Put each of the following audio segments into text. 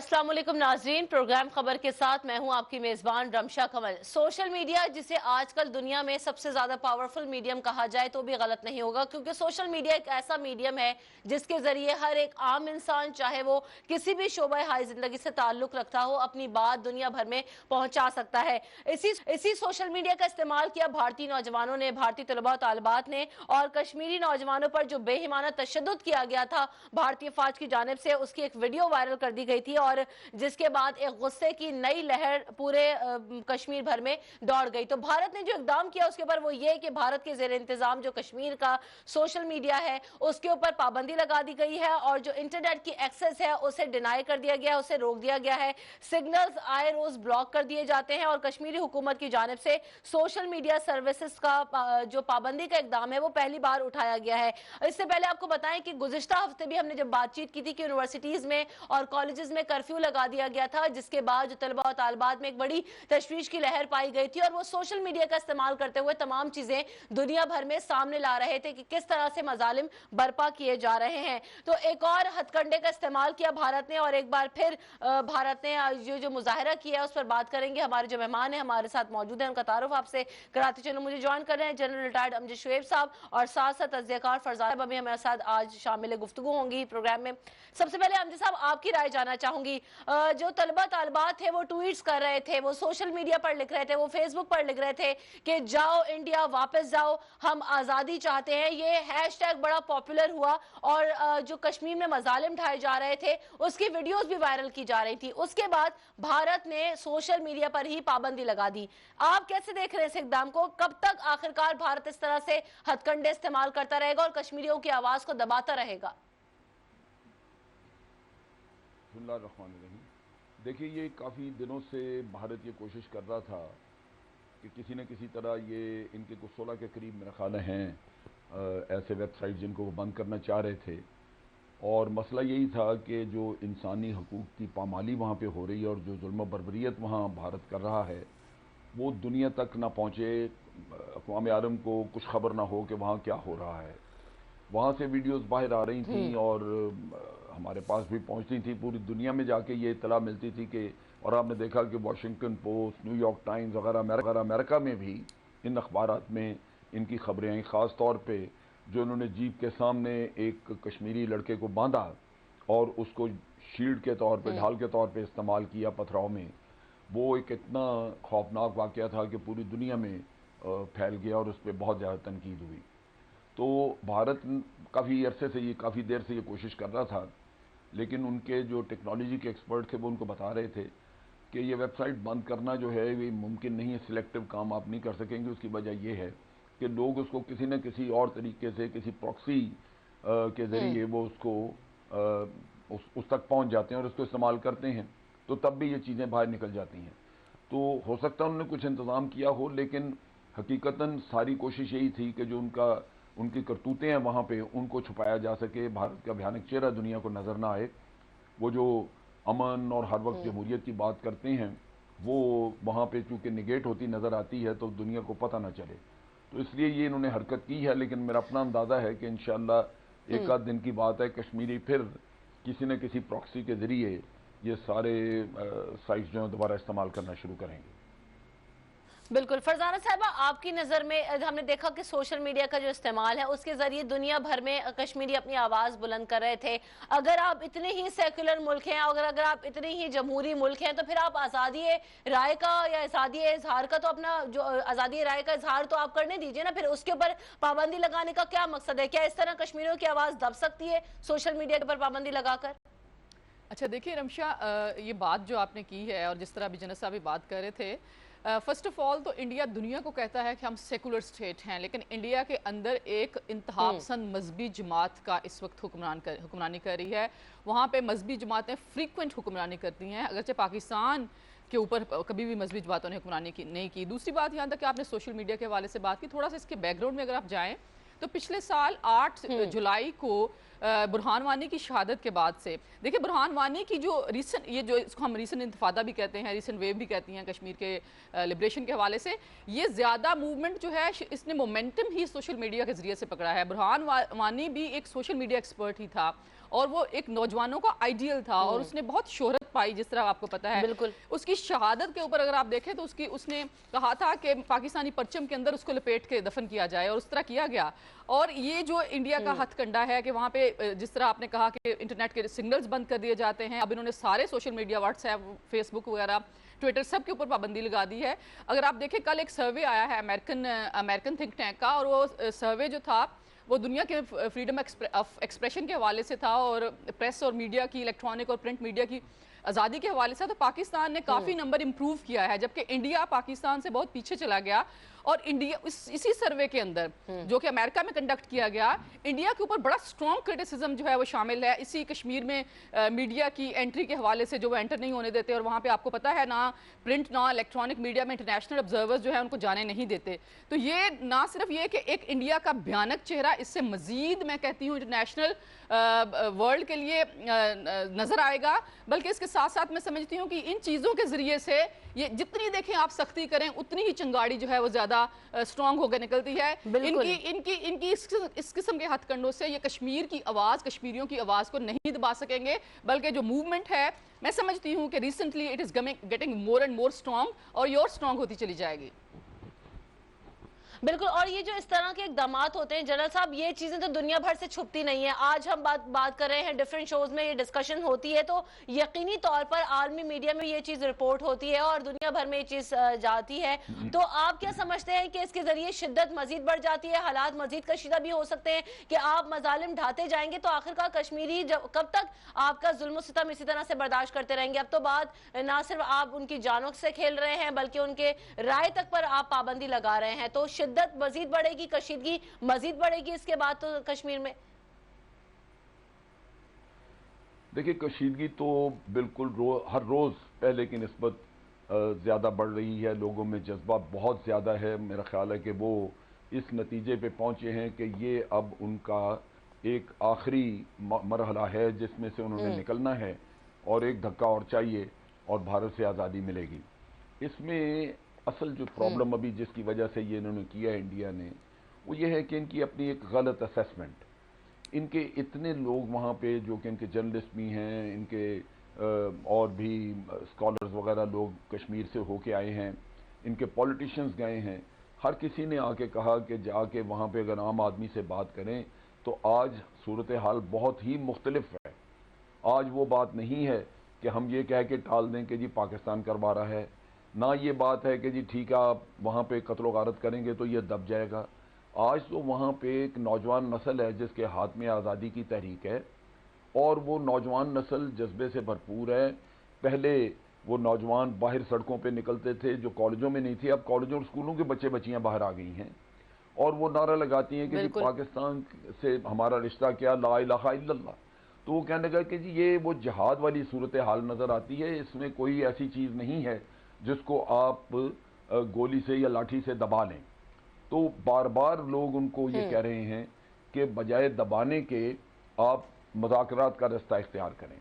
अस्सलाम वालेकुम नाजरीन, प्रोग्राम खबर के साथ मैं हूं आपकी मेजबान रमशा कमल। सोशल मीडिया, जिसे आजकल दुनिया में सबसे ज्यादा पावरफुल मीडियम कहा जाए तो भी गलत नहीं होगा, क्योंकि सोशल मीडिया एक ऐसा मीडियम है जिसके जरिए हर एक आम इंसान, चाहे वो किसी भी शोबे हाई जिंदगी से ताल्लुक रखता हो, अपनी बात दुनिया भर में पहुंचा सकता है। इसी सोशल मीडिया का इस्तेमाल किया भारतीय नौजवानों ने, भारतीय तलबा तालिबात ने, और कश्मीरी नौजवानों पर जो बेहिमाना तशद्दुद किया गया था भारतीय फौज की जानिब से, उसकी एक वीडियो वायरल कर दी गई थी, और जिसके बाद एक गुस्से की नई लहर पूरे कश्मीर भर में दौड़ गई। तो भारत ने जो इकदाम किया उसके ऊपर वो ये कि भारत के जेर इंतजाम जो कश्मीर का सोशल मीडिया है उसके ऊपर पाबंदी लगा दी गई है, और जो इंटरनेट की एक्सेस है उसे डिनाई कर दिया गया है, उसे रोक दिया गया है। सिग्नल्स आए रोज ब्लॉक कर दिए जाते हैं, और कश्मीरी हुकूमत की जानिब से सोशल मीडिया सर्विसेज का जो पाबंदी का इकदाम है वो पहली बार उठाया गया है। इससे पहले आपको बताएं कि गुज़िश्ता हफ्ते भी हमने जब बातचीत की थी कि यूनिवर्सिटीज में और कॉलेजेस में कर्फ्यू लगा दिया गया था, जिसके बाद जो तलबा और तालिबात में एक बड़ी तशवीश की लहर पाई गई थी, और वो सोशल मीडिया का इस्तेमाल करते हुए तमाम चीजें दुनिया भर में सामने ला रहे थे कि किस तरह से मजालिम बर्पा किए जा रहे हैं। तो एक और हथकंडे का इस्तेमाल किया भारत ने, और एक बार फिर भारत ने जो मुजाहरा किया है उस पर बात करेंगे। हमारे जो मेहमान है हमारे साथ मौजूद है, उनका तारुफ आपसे कराते चलो। मुझे ज्वाइन कर रहे हैं जनरल रिटायर्ड अमजद शुएब साहब, और साथ साथ तज्ज़ियाकार फरजाद भी हमारे साथ आज शामिल गुफ्तगू होंगी प्रोग्राम में। सबसे पहले अमजद साहब, आपकी राय जानना चाहूंगी। जो तलबा तालिबात थे वो ट्वीट्स कर रहे थे, वो सोशल मीडिया पर लिख रहे थे, वो फेसबुक पर लिख रहे थे कि जाओ इंडिया, वापस जाओ, हम आज़ादी चाहते हैं। ये हैशटैग बड़ा पॉपुलर हुआ, और जो कश्मीर में मजालिम ढाए जा रहे थे उसकी वीडियोस भी वायरल की जा रही थी। उसके बाद भारत ने सोशल मीडिया पर ही पाबंदी लगा दी। आप कैसे देख रहे हैं इस इक़दाम को? कब तक आखिरकार भारत इस तरह से हथकंडे इस्तेमाल करता रहेगा और कश्मीरियों की आवाज को दबाता रहेगा? देखिए, ये काफ़ी दिनों से भारत ये कोशिश कर रहा था कि किसी न किसी तरह ये इनके कुछ 16 के करीब मेरा ख्याल हैं ऐसे वेबसाइट जिनको वो बंद करना चाह रहे थे, और मसला यही था कि जो इंसानी हकूक़ की पामाली वहाँ पे हो रही है और जो जुल्म बर्बरियत वहाँ भारत कर रहा है वो दुनिया तक ना पहुँचे, अक़वाम आलम को कुछ खबर ना हो कि वहाँ क्या हो रहा है। वहाँ से वीडियोस बाहर आ रही थी और हमारे पास भी पहुँचती थी, पूरी दुनिया में जाके ये इत्तला मिलती थी कि, और आपने देखा कि वाशिंगटन पोस्ट, न्यूयॉर्क टाइम्स वगैरह अमेरिका में भी इन अखबारात में इनकी खबरें आई। ख़ास तौर पे जो उन्होंने जीप के सामने एक कश्मीरी लड़के को बांधा और उसको शील्ड के तौर पे, ढाल के तौर पे इस्तेमाल किया पथराव में, वो एक इतना खौफनाक वाक़या था कि पूरी दुनिया में फैल गया और उस पर बहुत ज़्यादा तनकीद हुई। तो भारत काफ़ी अरसे से ये, काफ़ी देर से ये कोशिश कर रहा था, लेकिन उनके जो टेक्नोलॉजी के एक्सपर्ट थे वो उनको बता रहे थे कि ये वेबसाइट बंद करना जो है ये मुमकिन नहीं है, सिलेक्टिव काम आप नहीं कर सकेंगे। उसकी वजह ये है कि लोग उसको किसी न किसी और तरीके से, किसी प्रॉक्सी के ज़रिए वो उसको उस तक पहुंच जाते हैं और उसको इस्तेमाल करते हैं, तो तब भी ये चीज़ें बाहर निकल जाती हैं। तो हो सकता है उन्होंने कुछ इंतज़ाम किया हो, लेकिन हकीकतन सारी कोशिश यही थी कि जो उनकी करतूतें हैं वहाँ पे उनको छुपाया जा सके, भारत का भयानक चेहरा दुनिया को नज़र ना आए। वो जो अमन और हर वक्त जमहूरियत की बात करते हैं वो वहाँ पे चूँकि निगेट होती नज़र आती है तो दुनिया को पता ना चले, तो इसलिए ये इन्होंने हरकत की है। लेकिन मेरा अपना अंदाज़ा है कि इंशाअल्लाह एक आध दिन की बात है, कश्मीरी फिर किसी न किसी प्रॉक्सी के ज़रिए ये सारे साइट्स जो हैं दोबारा इस्तेमाल करना शुरू करेंगे। बिल्कुल। फरजाना साहिबा, आपकी नज़र में हमने देखा कि सोशल मीडिया का जो इस्तेमाल है उसके ज़रिए दुनिया भर में कश्मीरी अपनी आवाज़ बुलंद कर रहे थे। अगर आप इतने ही सेकुलर मुल्क हैं, अगर आप इतने ही जमहूरी मुल्क हैं, तो फिर आप आज़ादी राय का या आज़ादी इजहार का तो अपना जो आज़ादी राय का इजहार तो आप करने दीजिए ना, फिर उसके ऊपर पाबंदी लगाने का क्या मकसद है? क्या इस तरह कश्मीरियों की आवाज़ दब सकती है सोशल मीडिया के ऊपर पाबंदी लगाकर? अच्छा, देखिए रमशा, ये बात जो आपने की है और जिस तरह अभी जनस साहब भी बात कर रहे थे, फर्स्ट ऑफ ऑल तो इंडिया दुनिया को कहता है कि हम सेकुलर स्टेट हैं, लेकिन इंडिया के अंदर एक इंतहापसंद मजहबी जमात का इस वक्त हुक्मरानी कर रही है। वहाँ पे मजहबी जमातें फ्रीक्वेंट हुक्मरानी करती हैं, अगरचे पाकिस्तान के ऊपर कभी भी मजहबी जमातों ने हुक्मरानी नहीं की। दूसरी बात, यहाँ तक कि आपने सोशल मीडिया के हवाले से बात की, थोड़ा सा इसके बैकग्राउंड में अगर आप जाएँ तो पिछले साल 8 जुलाई को बुरहान वानी की शहादत के बाद से, देखिए बुरहान वानी की जो रीसेंट, ये जो इसको हम रीसेंट इंतफादा भी कहते हैं, रीसेंट वेव भी कहती हैं कश्मीर के लिबरेशन के हवाले से, ये ज़्यादा मूवमेंट जो है इसने मोमेंटम ही सोशल मीडिया के ज़रिए से पकड़ा है। बुरहान वानी भी एक सोशल मीडिया एक्सपर्ट ही था और वो एक नौजवानों का आइडियल था और उसने बहुत शोहरत शहादत पाई, जिस तरह आपको पता है। बिल्कुल। उसकी शहादत के ऊपर अगर आप देखें तो उसने कहा था कि पाकिस्तानी परचम के अंदर उसको लपेट के दफन किया जाए, और उस तरह किया गया। और ये जो इंडिया का हथकंडा है कि वहाँ पे जिस तरह आपने कहा कि इंटरनेट के सिग्नल्स बंद कर दिए जाते हैं, अब इन्होंने सारे सोशल मीडिया, व्हाट्सएप, फेसबुक वगैरह, ट्विटर, सब के ऊपर पाबंदी लगा दी है। अगर आप देखें, कल एक सर्वे आया है अमेरिकन थिंक टैंक का, और वो सर्वे जो था वो दुनिया के फ्रीडम ऑफ एक्सप्रेशन के हवाले से था, और प्रेस और मीडिया की, इलेक्ट्रॉनिक और प्रिंट मीडिया की आज़ादी के हवाले से। तो पाकिस्तान ने काफ़ी नंबर इंप्रूव किया है, जबकि इंडिया पाकिस्तान से बहुत पीछे चला गया। और इंडिया इसी सर्वे के अंदर जो कि अमेरिका में कंडक्ट किया गया, इंडिया के ऊपर बड़ा स्ट्रॉन्ग क्रिटिसिज्म जो है वो शामिल है। इसी कश्मीर में मीडिया की एंट्री के हवाले से, जो वो एंटर नहीं होने देते, और वहाँ पे आपको पता है ना प्रिंट ना इलेक्ट्रॉनिक मीडिया में इंटरनेशनल ऑब्जर्वर्स जो है उनको जाने नहीं देते। तो ये ना सिर्फ ये कि एक इंडिया का भयानक चेहरा, इससे मजीद मैं कहती हूँ इंटरनेशनल वर्ल्ड के लिए नजर आएगा, बल्कि इसके साथ साथ मैं समझती हूँ कि इन चीज़ों के जरिए से ये जितनी देखें आप सख्ती करें, उतनी ही चिंगाड़ी जो है वो ज्यादा स्ट्रांग होकर निकलती है। इनकी इस किस्म के हथकंडों से ये कश्मीर की आवाज, कश्मीरियों की आवाज को नहीं दबा सकेंगे, बल्कि जो मूवमेंट है मैं समझती हूँ कि recently it is getting more and more strong, और ये और स्ट्रांग होती चली जाएगी। बिल्कुल। और ये जो इस तरह के इकदामात होते हैं जनरल साहब, ये चीजें तो दुनिया भर से छुपती नहीं है। आज हम बात कर रहे हैं, डिफरेंट शोज में ये डिस्कशन होती है, तो यकीनी तौर पर आलमी मीडिया में ये चीज रिपोर्ट होती है और दुनिया भर में ये चीज जाती है। तो आप क्या समझते हैं कि इसके जरिए शिद्दत मजीद बढ़ जाती है, हालात मजीद कशीदा भी हो सकते हैं कि आप मजालिम ढाते जाएंगे, तो आखिरकार कश्मीरी कब तक आपका जुल्म सितम इसी तरह से बर्दाश्त करते रहेंगे? अब तो बात ना सिर्फ आप उनकी जानों से खेल रहे हैं, बल्कि उनके राय तक पर आप पाबंदी लगा रहे हैं, तो शिद्दत मजीद बढ़ेगी, कशीदगी मजीद बढ़ेगी इसके बाद तो कश्मीर में? देखिए, कशीदगी तो बिल्कुल हर रोज पहले की निस्बत ज्यादा बढ़ रही है। लोगों में जज्बा बहुत ज्यादा है। मेरा ख्याल है कि वो इस नतीजे पे पहुंचे हैं कि ये अब उनका एक आखिरी मरहला है जिसमें से उन्होंने निकलना है, और एक धक्का और चाहिए और भारत से आज़ादी मिलेगी। इसमें असल जो प्रॉब्लम अभी जिसकी वजह से ये इन्होंने किया इंडिया ने, वो ये है कि इनकी अपनी एक गलत असेसमेंट। इनके इतने लोग वहाँ पे जो कि इनके जर्नलिस्ट भी हैं, इनके और भी स्कॉलर्स वगैरह लोग कश्मीर से होके आए हैं, इनके पॉलिटिशियंस गए हैं, हर किसी ने आके कहा कि जाके वहाँ पे अगर आम आदमी से बात करें तो आज सूरत हाल बहुत ही मुख्तलिफ है। आज वो बात नहीं है कि हम ये कह के टाल दें कि जी पाकिस्तान करवा रहा है, ना ये बात है कि जी ठीक है आप वहाँ पे कत्ल गारत करेंगे तो ये दब जाएगा। आज तो वहाँ पे एक नौजवान नस्ल है जिसके हाथ में आज़ादी की तहरीक है, और वो नौजवान नस्ल जज्बे से भरपूर है। पहले वो नौजवान बाहर सड़कों पे निकलते थे जो कॉलेजों में नहीं थी, अब कॉलेजों और स्कूलों के बच्चे बच्चियाँ बाहर आ गई हैं, और वो नारा लगाती हैं कि जी पाकिस्तान से हमारा रिश्ता क्या, ला इलाहा इल्लल्लाह। तो वो कहने लगा कि जी ये वो जिहाद वाली सूरत हाल नज़र आती है, इसमें कोई ऐसी चीज़ नहीं है जिसको आप गोली से या लाठी से दबा लें। तो बार बार लोग उनको ये कह रहे हैं कि बजाय दबाने के आप मुज़ाकरात का रास्ता इख्तियार करें।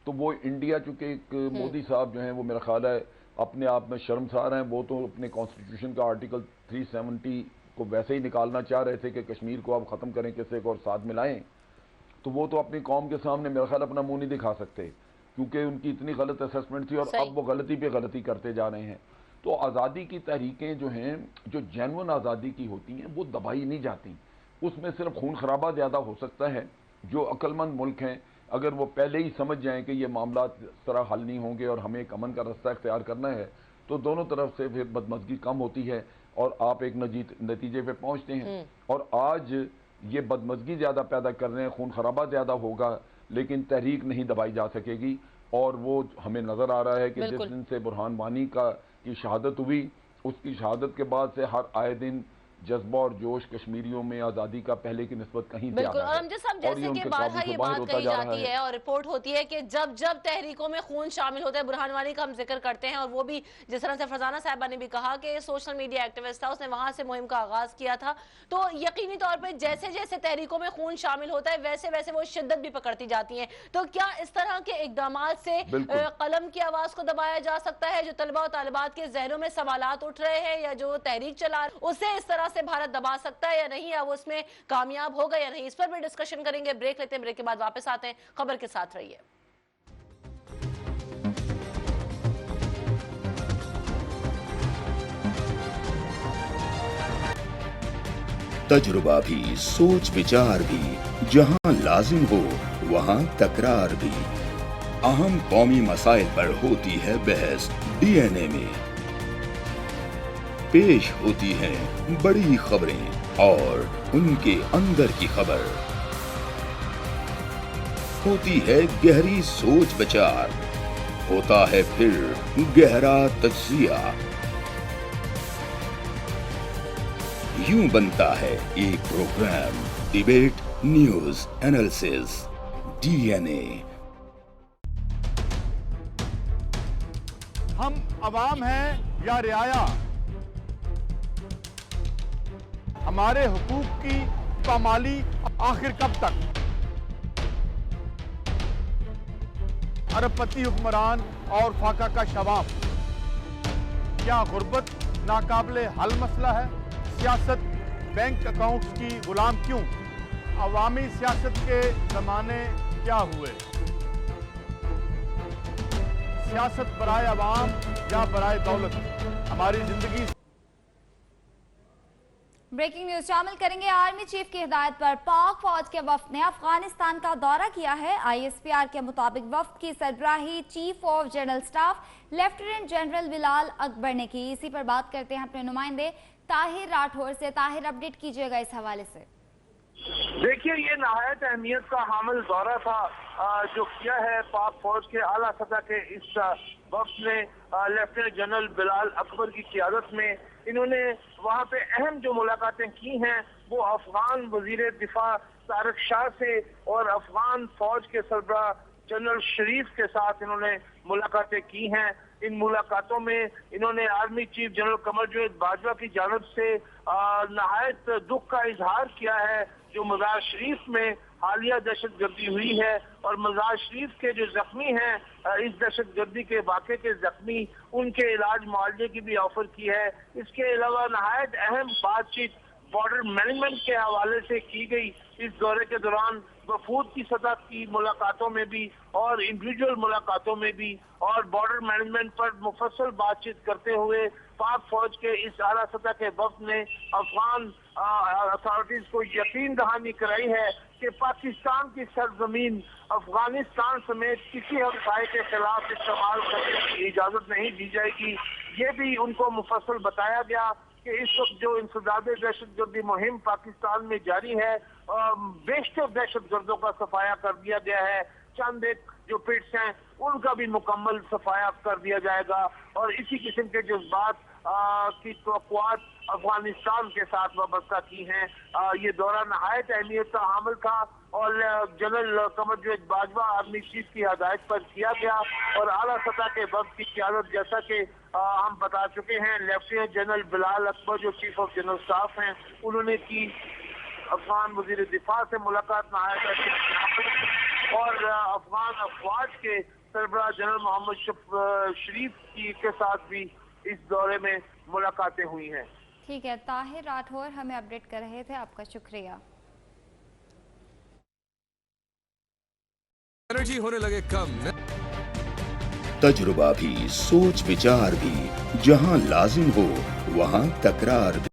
तो वो इंडिया, चूँकि एक मोदी साहब जो हैं वो मेरा ख्याल है अपने आप में शर्मसार हैं। वो तो अपने कॉन्स्टिट्यूशन का आर्टिकल 370 को वैसे ही निकालना चाह रहे थे कि कश्मीर को आप ख़त्म करें, किसी को और साथ मिलाएं। तो वो तो अपनी कौम के सामने मेरा ख्याल अपना मुंह नहीं दिखा सकते, क्योंकि उनकी इतनी गलत असेसमेंट थी, और अब वो गलती पे गलती करते जा रहे हैं। तो आज़ादी की तहरीकें जो हैं, जो जेन्युइन आज़ादी की होती हैं, वो दबाई नहीं जाती। उसमें सिर्फ खून खराबा ज़्यादा हो सकता है। जो अक्लमंद मुल्क हैं, अगर वो पहले ही समझ जाएं कि ये मामला इस तरह हल नहीं होंगे और हमें एक अमन का रास्ता इख्तियार करना है, तो दोनों तरफ से फिर बदमज़गी कम होती है और आप एक नतीजे पे पहुँचते हैं। और आज ये बदमज़गी ज़्यादा पैदा कर रहे हैं, खून खराबा ज़्यादा होगा, लेकिन तहरीक नहीं दबाई जा सकेगी। और वो हमें नज़र आ रहा है कि जिस दिन से बुरहान वानी की शहादत हुई, उसकी शहादत के बाद से हर आए दिन जज्बा और जोश कश्मीरियों में आज़ादी का पहले की निस्बत कहीं बिल्कुल। और हम जैसे कि बारहा ये बात कही जाती है और रिपोर्ट होती है कि जब जब तहरीकों में खून शामिल होता है, बुरहान वानी का हम जिक्र करते हैं, और वो भी जिस तरह से फरजाना साहिबा ने भी कहा कि सोशल मीडिया एक्टिविस्ट था, उसने वहां से मुहिम का आगाज किया था। तो यकीनी तौर पर जैसे जैसे तहरीकों में खून शामिल होता है, वैसे वैसे वो शिद्दत भी पकड़ती जाती है। तो क्या इस तरह के इकदाम से कलम की आवाज को दबाया जा सकता है? जो तलबा और तालिबात के जहनों में सवालात उठ रहे हैं, या जो तहरीक चला उसे इस तरह से भारत दबा सकता है या नहीं, या वो उसमें कामयाब होगा या नहीं, इस पर भी डिस्कशन करेंगे। ब्रेक लेते हैं, ब्रेक के बाद वापस आते हैं। खबर के साथ रहिए। तजुर्बा भी, सोच विचार भी, जहां लाजिम हो वहां तकरार भी। अहम कौमी मसाइल पर होती है बहस डीएनए में। पेश होती हैं बड़ी खबरें और उनके अंदर की खबर। होती है गहरी सोच विचार, होता है फिर गहरा तज्जिया। यूं बनता है एक programme debate news analysis DNA. हम अवाम हैं या रियाया, हमारे हुकूक की पामाली आखिर कब तक। अरबपति हुक्मरान और फाका का शवाब, क्या गुर्बत नाकाबिले हल मसला है। सियासत बैंक अकाउंट्स की गुलाम क्यों। अवामी सियासत के जमाने क्या हुए। सियासत बराए अवाम या बराए दौलत, हमारी जिंदगी। ब्रेकिंग न्यूज शामिल करेंगे। आर्मी चीफ की हिदायत पर पाक फौज के वफ्द ने अफगानिस्तान का दौरा किया है। आईएसपीआर के मुताबिक वफ्द की सरबराही chief of general staff lieutenant general Bilal Akbar ने की। इसी पर बात करते हैं अपने नुमाइंदे ताहिर राठौर से। ताहिर, अपडेट कीजिएगा इस हवाले से। देखिए, ये नहायत अहमियत का हामिल दौरा था जो किया है पाक फौज के आला सतह के इस वक्त ने लेफ्टिनेंट जनरल बिलाल अकबर की क़ियादत में। इन्होंने वहाँ पे अहम जो मुलाकातें की हैं वो अफगान वजीर दिफा तारिक शाह से और अफगान फौज के सरबराह जनरल शरीफ के साथ इन्होंने मुलाकातें की हैं। इन मुलाकातों में इन्होंने army chief general Qamar Javed Bajwa की जानिब से नहायत दुख का इजहार किया है जो मज़ार शरीफ में हालिया दहशत गर्दी हुई है और मज़ार शरीफ के जो जख्मी हैं इस दहशत गर्दी के वाक़े के जख्मी, उनके इलाज मुआवजे की भी ऑफर की है। इसके अलावा नहायत अहम बातचीत बॉर्डर मैनेजमेंट के हवाले से की गई। इस दौरे के दौरान वफूद की सतह की मुलाकातों में भी और इंडिविजुअल मुलाकातों में भी और बॉर्डर मैनेजमेंट पर मुफस्सल बातचीत करते हुए पाक फौज के इस आला सतह के वफ्द ने अफगान अथॉरिटीज को यकीन दहानी कराई है कि पाकिस्तान की सरजमीन अफगानिस्तान समेत किसी हमसाये के खिलाफ इस्तेमाल करने की इजाजत नहीं दी जाएगी। ये भी उनको मुफस्सल बताया गया कि इस वक्त जो इंसदाद दहशतगर्दी मुहिम पाकिस्तान में जारी है, बेशतर दहशतगर्दों का सफाया कर दिया गया है। चंद एक जो पिट्स हैं उनका भी मुकम्मल सफाया कर दिया जाएगा और इसी किस्म के जज्बात की तवक्कुआत अफगानिस्तान के साथ वाबस्ता की हैं। ये दौरा नहायत अहमियत का हामिल था और general Qamar Javed Bajwa army chief की हिदायत पर किया गया और आला सतह के वक्त की क़ियादत जैसा कि हम बता चुके हैं लेफ्टिनेंट जनरल बिलाल अकबर जो चीफ ऑफ जनरल स्टाफ हैं उन्होंने की। अफगान वजीर दिफा से मुलाकात नहायत और अफगान अफवाज के सरबराह जनरल मोहम्मद शरीफ के साथ भी इस दौरे में मुलाकातें हुई हैं। ठीक है, ताहिर राठौर हमें अपडेट कर रहे थे, आपका शुक्रिया। एनर्जी होने लगे कम। तजुर्बा भी, सोच विचार भी, जहां लाजिम हो वहां तकरार भी।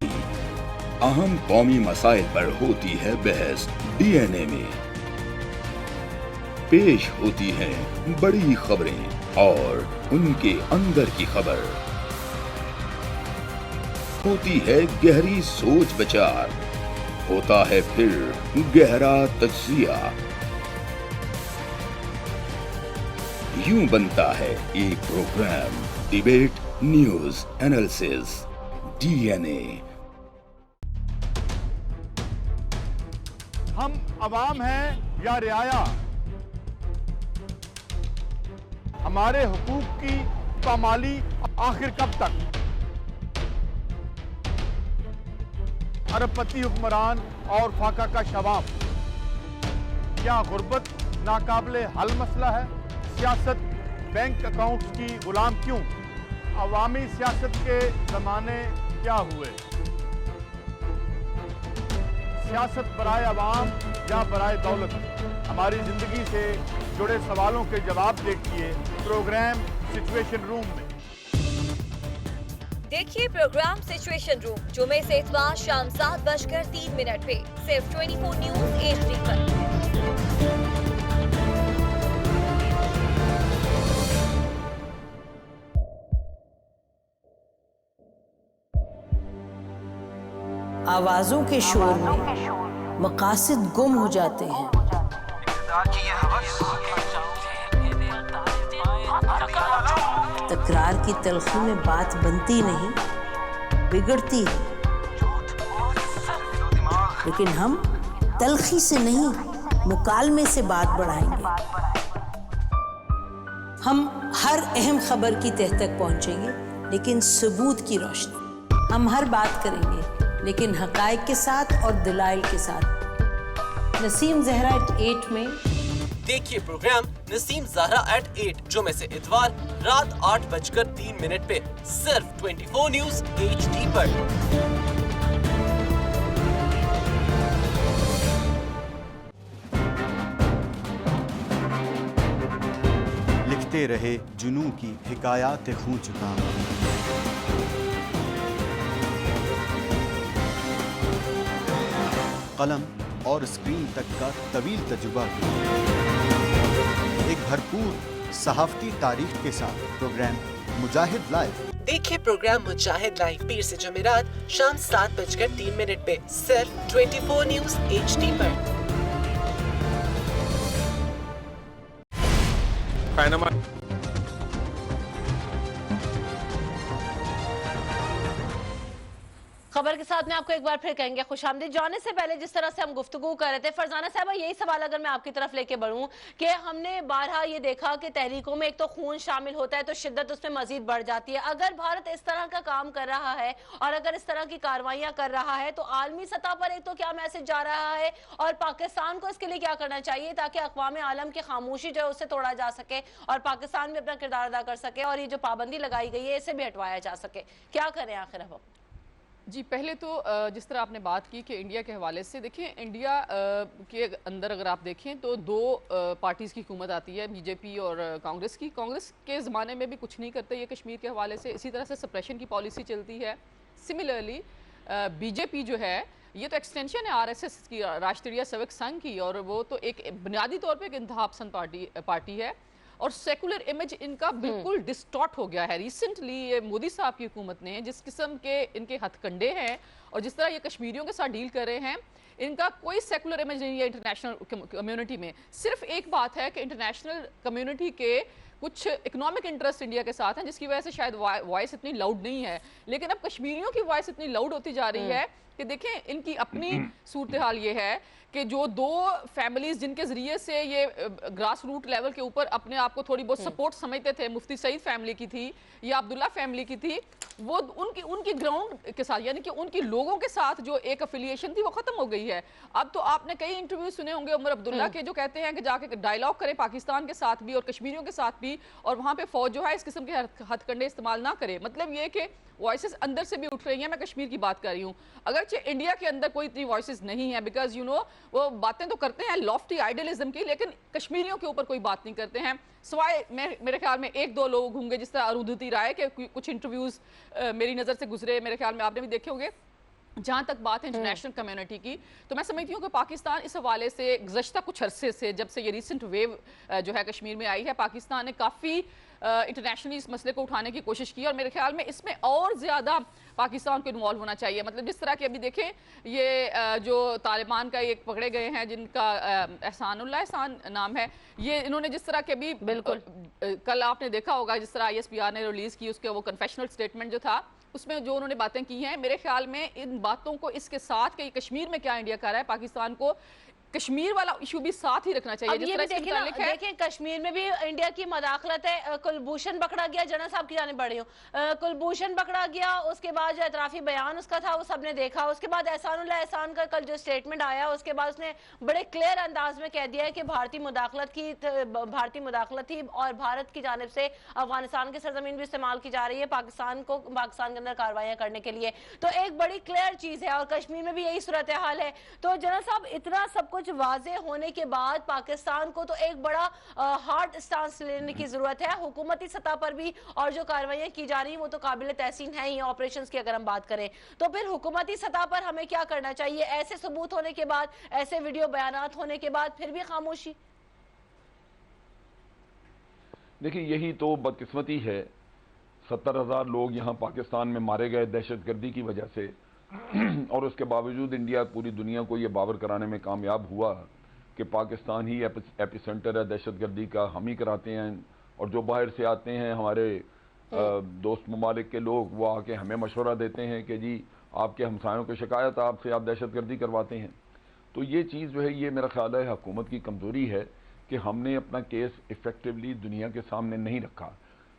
अहम कौमी मसाइल पर होती है बहस डीएनए में। पेश होती हैं बड़ी खबरें और उनके अंदर की खबर। होती है गहरी सोच विचार, होता है फिर गहरा तज्जिया। यूं बनता है एक programme debate news analysis DNA. हम अवाम हैं या रियाया, हमारे हुकूक की पामाली आखिर कब तक। अरबपति हुक्मरान और फाका का शवाब, क्या गुर्बत नाकाबिले हल मसला है। सियासत बैंक अकाउंट्स की गुलाम क्यों। अवामी सियासत के जमाने क्या हुए। सियासत बराए अवाम या बराए दौलत, हमारी जिंदगी से जुड़े सवालों के जवाब देखिए प्रोग्राम सिचुएशन रूम में। देखिए प्रोग्राम सिचुएशन रूम जुमे से इतवार शाम 7:03 पे सिर्फ 24 न्यूज HD पर। आवाजों के शोर में मकासद गुम हो जाते हैं। तकरार की तलखी में बात बनती नहीं, बिगड़ती है। लेकिन हम तलखी से नहीं, मुकालमे से बात बढ़ाएंगे। हम हर अहम खबर की तह तक पहुंचेंगे, लेकिन सबूत की रोशनी। हम हर बात करेंगे, लेकिन हकायक के साथ और दलाइल के साथ। नसीम जहरा 8 में देखिए प्रोग्राम नसीम ज़हरा @8 जुमे से इतवार रात 8:03 पे सिर्फ 24 न्यूज HD पर। लिखते रहे जुनू की हिकायात खूं चुका, कलम और स्क्रीन तक का तवील तजुर्बा, एक भरपूर सहाफती तारीख के साथ प्रोग्राम मुजाहिद लाइव। देखिए प्रोग्राम मुजाहिद लाइव पीर से जमेरात शाम 7:03 पे सिर्फ 24 न्यूज HD पर। खबर के साथ में आपको एक बार फिर कहेंगे खुशामदीद। जाने से पहले जिस तरह से हम गुफ्तगू कर रहे थे, फरजाना साहबा यही सवाल अगर मैं आपकी तरफ लेके बढ़ूं कि हमने बारहा ये देखा कि तहरीकों में एक तो खून शामिल होता है तो शिद्दत उसमें मजीद बढ़ जाती है। अगर भारत इस तरह का काम कर रहा है और अगर इस तरह की कार्रवाइयां कर रहा है तो आलमी सतह पर एक तो क्या मैसेज जा रहा है और पाकिस्तान को इसके लिए क्या करना चाहिए ताकि अक़वाम आलम की खामोशी जो है उससे तोड़ा जा सके और पाकिस्तान भी अपना किरदार अदा कर सके और ये जो पाबंदी लगाई गई है इसे भी हटवाया जा सके। क्या करें आखिर अब? जी पहले तो जिस तरह आपने बात की कि इंडिया के हवाले से, देखिए इंडिया के अंदर अगर आप देखें तो दो पार्टीज़ की हुकूमत आती है, बीजेपी और कांग्रेस की। कांग्रेस के ज़माने में भी कुछ नहीं करते ये कश्मीर के हवाले से, इसी तरह से सप्रेशन की पॉलिसी चलती है। सिमिलरली बीजेपी जो है ये तो एक्सटेंशन है RSS की, राष्ट्रीय सेवक संघ की, और वो तो एक बुनियादी तौर पर एक इंतहा पसंद पार्टी है और सेकुलर इमेज इनका बिल्कुल डिस्टॉर्ट हो गया है। रिसेंटली ये मोदी साहब की हुकूमत ने जिस किस्म के इनके हथकंडे हैं और जिस तरह ये कश्मीरियों के साथ डील कर रहे हैं, इनका कोई सेकुलर इमेज नहीं है इंटरनेशनल कम्युनिटी में। सिर्फ एक बात है कि इंटरनेशनल कम्युनिटी के कुछ इकोनॉमिक इंटरेस्ट इंडिया के साथ हैं जिसकी वजह से शायद वॉइस इतनी लाउड नहीं है, लेकिन अब कश्मीरियों की वॉइस इतनी लाउड होती जा रही है कि देखें इनकी अपनी सूरत हाल ये है कि जो दो फैमिलीज जिनके जरिए से ये ग्रास रूट लेवल के ऊपर अपने आप को थोड़ी बहुत सपोर्ट समझते थे, मुफ्ती सईद फैमिली की थी या अब्दुल्ला फैमिली की थी, वो उनकी ग्राउंड के साथ यानी कि उनकी लोगों के साथ जो एक अफिलिएशन थी वो खत्म हो गई है। अब तो आपने कई इंटरव्यू सुने होंगे उमर अब्दुल्ला के जो कहते हैं कि जाके डायलॉग करें पाकिस्तान के साथ भी और कश्मीरियों के साथ भी, और वहाँ पे फौज जो है इस किस्म के हथकंडे इस्तेमाल ना करे। मतलब ये कि वॉइसेस अंदर से भी उठ रही हैं। मैं कश्मीर की बात कर रही हूँ, अगरचे इंडिया के अंदर कोई इतनी वॉइसेस नहीं है, बिकॉज यू नो वो बातें तो करते हैं लॉफ्टी आइडियलिज्म की, लेकिन कश्मीरियों के ऊपर कोई बात नहीं करते हैं, सिवाय मेरे ख्याल में एक दो लोग होंगे जिस तरह अरुंधति राय के कुछ इंटरव्यूज मेरी नज़र से गुजरे, मेरे ख्याल में आपने भी देखे होंगे। जहाँ तक बात है इंटरनेशनल कम्युनिटी की, तो मैं समझती हूँ कि पाकिस्तान इस हवाले से गुज़श्ता कुछ अरसे से जब से ये रिसेंट वेव जो है कश्मीर में आई है, पाकिस्तान ने काफ़ी इंटरनेशनली इस मसले को उठाने की कोशिश की और मेरे ख्याल में इसमें और ज़्यादा पाकिस्तान को इन्वॉल्व होना चाहिए। मतलब जिस तरह के अभी देखें ये जो तालिबान का एक पकड़े गए हैं जिनका एहसान नाम है, ये इन्होंने जिस तरह के अभी बिल्कुल कल आपने देखा होगा जिस तरह ISPR ने रिलीज़ की उसके वो कन्फेशनल स्टेटमेंट जो था उसमें जो उन्होंने बातें की हैं, मेरे ख्याल में इन बातों को इसके साथ कि कश्मीर में क्या इंडिया कर रहा है, पाकिस्तान को कश्मीर वाला इशू भी साथ ही रखना चाहिए। जिस तरह से देखिए कश्मीर में भी इंडिया की मदाखलत है। कुलभूषण पकड़ा गया, जनरल साहब की जाने बढ़ी हूँ, कुलभूषण पकड़ा गया, उसके बाद जो एतराफी बयान उसका था वो सबने देखा, उसके बाद एहसान का कल जो स्टेटमेंट आया उसके बाद उसने बड़े क्लियर अंदाज में कह दिया है कि भारतीय मुदाखलत थी और भारत की जानिब से अफगानिस्तान की सरजमीन भी इस्तेमाल की जा रही है पाकिस्तान के अंदर कार्रवाइयां करने के लिए। तो एक बड़ी क्लियर चीज है और कश्मीर में भी यही सूरत हाल है। तो जनरल साहब इतना सब کچھ واضح ہونے کے بعد پاکستان کو تو ایک بڑا ہارڈ سٹانس لینے کی ضرورت ہے حکومتی سطح پر بھی, اور جو کارروائیاں کی جا رہی ہیں وہ تو قابل تحسین ہیں ہی. آپریشنز کی اگر ہم بات کریں تو پھر حکومتی سطح پر ہمیں کیا کرنا چاہیے؟ ایسے ثبوت ہونے کے بعد, ایسے ویڈیو بیانات ہونے کے بعد پھر بھی خاموشی؟ دیکھیں یہی تو بدقسمتی ہے. 70,000 لوگ یہاں پاکستان میں مارے گئے دہشت گردی کی وجہ سے, اور اس کے باوجود انڈیا پوری دنیا کو یہ باور کرانے میں کامیاب ہوا کہ پاکستان ہی ایپی سینٹر ہے دہشت گردی کا, ہم ہی کراتے ہیں. اور جو باہر سے آتے ہیں ہمارے دوست ممالک کے لوگ, وہ آ کے ہمیں مشورہ دیتے ہیں کہ جی آپ کے ہمسایوں کو شکایت آپ سے, آپ دہشت گردی کرواتے ہیں. تو یہ چیز جو ہے یہ میرا خیال ہے حکومت کی کمزوری ہے کہ ہم نے اپنا کیس ایفیکٹولی دنیا کے سامنے نہیں رکھا.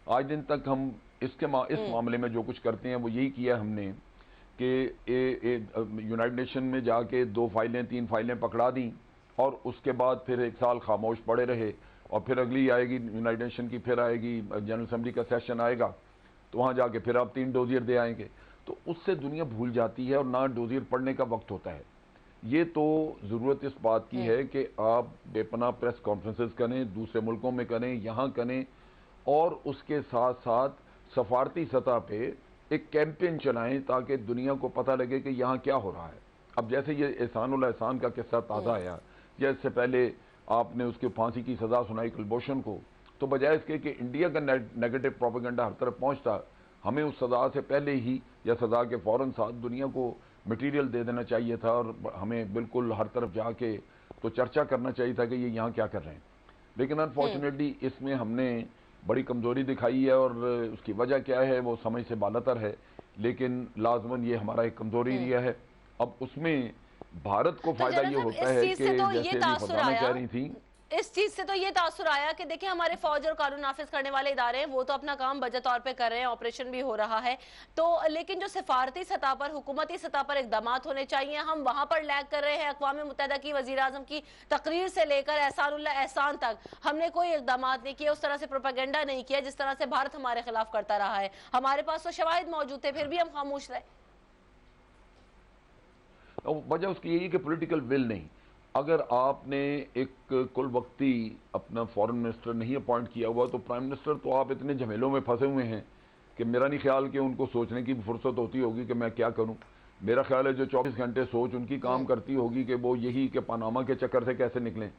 آج دن تک ہم اس معاملے میں جو کچھ کرتے ہیں وہ یہی کیا ہم نے کہ یونائٹڈ نیشن میں جا کے 2 فائلیں 3 فائلیں پکڑا دیں, اور اس کے بعد پھر 1 سال خاموش پڑے رہے, اور پھر اگلی آئے گی یونائٹڈ نیشن کی, پھر آئے گی جنرل اسمبلی کا سیشن آئے گا تو وہاں جا کے پھر آپ 3 ڈوزیر دے آئیں گے. تو اس سے دنیا بھول جاتی ہے اور نہ ڈوزیر پڑھنے کا وقت ہوتا ہے. یہ تو ضرورت اس بات کی ہے کہ آپ بے پناہ پریس کانفرنسز کریں, دوسرے ملکوں میں کریں, یہاں کریں, اور اس کے ساتھ ساتھ سفارتی سطح پہ ایک کیمپین چلائیں تاکہ دنیا کو پتہ لگے کہ یہاں کیا ہو رہا ہے. اب جیسے یہ احسان اللہ احسان کا قصہ تازہ آیا, یا اس سے پہلے آپ نے اس کے پھانسی کی سزا سنائی کلبھوشن کو, تو بجائے اس کے کہ انڈیا کا نیگیٹو پروپیگنڈا ہر طرف پہنچتا, ہمیں اس سزا سے پہلے ہی یا سزا کے فوراً ساتھ دنیا کو مٹیریل دے دینا چاہیے تھا, اور ہمیں بالکل ہر طرف جا کے تو چرچا کرنا چاہیے تھا کہ یہ یہاں کیا کر رہے ہیں. لیکن انفارچونیٹلی اس میں ہم نے بڑی کمزوری دکھائی ہے, اور اس کی وجہ کیا ہے وہ سمجھ سے بالاتر ہے, لیکن لازماً یہ ہمارا ایک کمزوری ایریا ہے. اب اس میں بھارت کو فائدہ یہ ہوتا ہے کہ جیسے فضانہ کہہ رہی تھی, اس چیز سے تو یہ تاثر آیا کہ دیکھیں ہمارے فوج اور قانون نافذ کرنے والے ادارے ہیں وہ تو اپنا کام بجا طور پہ کر رہے ہیں, آپریشن بھی ہو رہا ہے, تو لیکن جو سفارتی سطح پر حکومتی سطح پر اقدامات ہونے چاہیے, ہم وہاں پر لیگ کر رہے ہیں. اقوام متحدہ کی وزیر اعظم کی تقریر سے لے کر احسان اللہ احسان تک ہم نے کوئی اقدامات نہیں کیے, اس طرح سے پروپیگنڈا نہیں کیا جس طرح سے بھارت ہمارے خلاف کرتا رہا ہے. ہمارے پاس تو شواہد موجود تھے, پھر بھی ہم خاموش رہے. وجہ اس کی یہی کہ پولیٹیکل ول نہیں. اگر آپ نے ایک کل وقتی اپنا فورن منسٹر نہیں اپوائنٹ کیا ہوا تو پرائم منسٹر تو آپ اتنے جھمیلوں میں پھنسے ہوئے ہیں کہ میرا نہیں خیال کہ ان کو سوچنے کی فرصت ہوتی ہوگی کہ میں کیا کروں. میرا خیال ہے جو 24 گھنٹے سوچ ان کی کام کرتی ہوگی کہ وہ یہی کہ پاناما کے چکر سے کیسے نکلیں.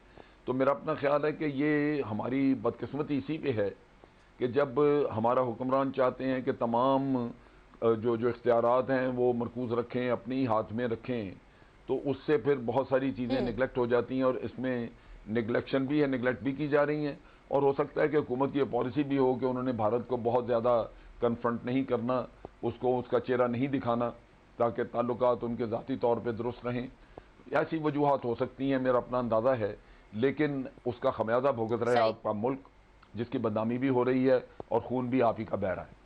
تو میرا اپنا خیال ہے کہ یہ ہماری بدقسمتی اسی پہ ہے کہ جب ہمارا حکمران چاہتے ہیں کہ تمام جو اختیارات ہیں وہ مرکوز رکھیں, اپنے ہی ہاتھ میں رکھیں, تو اس سے پھر بہت ساری چیزیں نگلیکٹ ہو جاتی ہیں, اور اس میں نگلیکشن بھی ہے, نگلیکٹ بھی کی جا رہی ہیں. اور ہو سکتا ہے کہ حکومت کی پالیسی بھی ہو کہ انہوں نے بھارت کو بہت زیادہ کنفرنٹ نہیں کرنا, اس کو اس کا چہرہ نہیں دکھانا تاکہ تعلقات ان کے ذاتی طور پہ درست رہیں. ایسی وجوہات ہو سکتی ہیں, میرا اپنا اندازہ ہے, لیکن اس کا خمیازہ بھگت رہا ہے آپ کا ملک, جس کی بدنامی بھی ہو رہی ہے اور خون بھی آپ ہی کا بہ رہا ہے.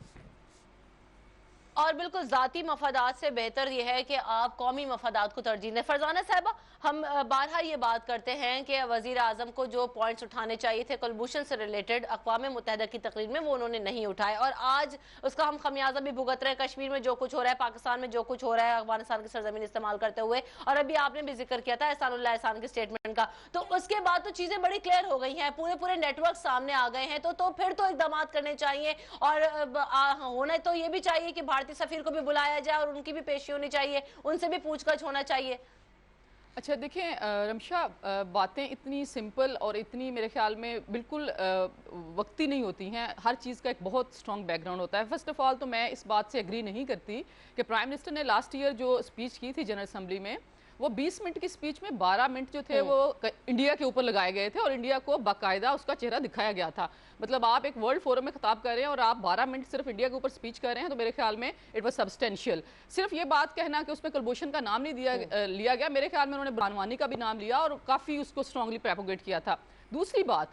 اور بالکل ذاتی مفادات سے بہتر یہ ہے کہ آپ قومی مفادات کو ترجیح دیں. فرزانہ صاحبہ, ہم بارہا یہ بات کرتے ہیں کہ وزیر اعظم کو جو پوائنٹس اٹھانے چاہیے تھے کلبھوشن سے ریلیٹڈ اقوام متحدہ کی تقریر میں, وہ انہوں نے نہیں اٹھائے, اور آج اس کا ہم خمیازہ بھی بھگت رہے ہیں. کشمیر میں جو کچھ ہو رہا ہے, پاکستان میں جو کچھ ہو رہا ہے افغانستان کی سرزمین استعمال کرتے ہوئے, اور ابھی آپ نے بھی ذکر کیا تھا احسان اللہ احسان کے سٹیٹمنٹ کا, تو اس کے بعد تو چیزیں بڑی کلیئر ہو گئی ہیں, پورے نیٹ ورک سامنے آ گئے ہیں. تو پھر تو اقدامات کرنے چاہیے, اور ہونا تو یہ بھی چاہیے کہ بھارتی سفیر کو بھی بلایا جائے اور ان کی بھی پیشی ہونی چاہیے, ان سے بھی پوچھ گچھ ہونا چاہیے. اچھا دیکھیں رمشا, باتیں اتنی سمپل اور اتنی میرے خیال میں بالکل وقتی نہیں ہوتی ہیں, ہر چیز کا ایک بہت سٹرونگ بیک گراؤنڈ ہوتا ہے. فرسٹ آف آل تو میں اس بات سے ایگری نہیں کرتی کہ پرائم منسٹر نے لاسٹ ایئر جو سپیچ کی تھی جنرل اسمبلی میں, وہ 20 منٹ کی سپیچ میں 12 منٹ جو تھے وہ انڈیا کے اوپر لگائے گئے تھے, اور انڈیا کو باقاعدہ اس کا چہرہ دکھایا گیا تھا. مطلب آپ ایک ورلڈ فورم میں خطاب کر رہے ہیں اور آپ 12 منٹ صرف انڈیا کے اوپر سپیچ کر رہے ہیں, تو میرے خیال میں اٹ واز سبسٹینشیل. صرف یہ بات کہنا کہ اس میں کلبھوشن کا نام نہیں لیا گیا, میرے خیال میں انہوں نے برانوانی کا بھی نام لیا اور کافی اس کو اسٹرانگلی پریپوگیٹ کیا تھا. دوسری بات,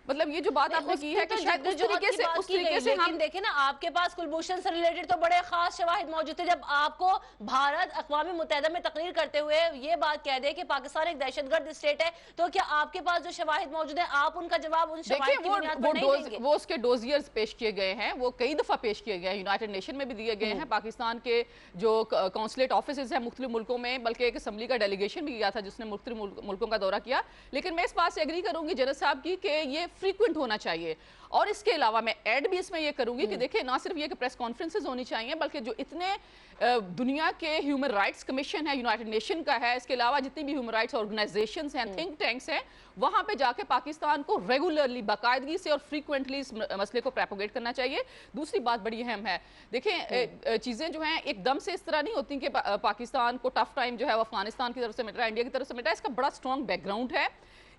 मतलब ये जो बात आपने की है कि शायद उस तरीके से हम देखें ना, आपके पास कुलभूषण से रिलेटेड तो बड़े खास शवाहिद मौजूद थे। जब आपको भारत अक़वाम मुत्तहिदा में तकरीर करते हुए ये बात कह दे कि पाकिस्तान एक दहशतगर्द स्टेट है, तो क्या आपके पास जो शवाहिद मौजूद है आप उनका जवाब उन शवाहिद की बुनियाद पर नहीं देंगे? वो उसके डोजियर्स पेश किए गए हैं, वो कई दफा पेश किए गए हैं, यूनाइटेड नेशन में भी दिए गए हैं, पाकिस्तान के जो कौंसलेट ऑफिसेज हैं मुख्तलिफ मुल्कों में, बल्कि एक असम्बली का डेलीगेशन भी गया था जिसने मुख्तलिफ मुल्कों का दौरा किया। लेकिन मैं इस बात से एग्री करूंगी जनरल साहब की कि ये फ्रीक्वेंट होना चाहिए। और इसके अलावा मैं ऐड भी इसमें ये करूंगी कि देखिए ना सिर्फ ये कि प्रेस कॉन्फ्रेंसेस होनी चाहिए, बल्कि जो इतने दुनिया के ह्यूमन राइट्स कमीशन है, यूनाइटेड नेशन का है, इसके अलावा जितनी भी ह्यूमन राइट्स ऑर्गेनाइजेशंस हैं, थिंक टैंक्स हैं, वहां पे जाके पाकिस्तान को रेगुलरली बाकायदगी से और फ्रीक्वेंटली इस मसले को प्रोपोगेट करना चाहिए। दूसरी बात बड़ी अहम है, देखिए चीजें जो हैं एकदम से इस तरह नहीं होती कि पाकिस्तान को टफ टाइम जो है वो अफगानिस्तान की तरफ से मिल रहा है, इंडिया की तरफ से मिल रहा है। इसका बड़ा स्ट्रॉन्ग बैकग्राउंड है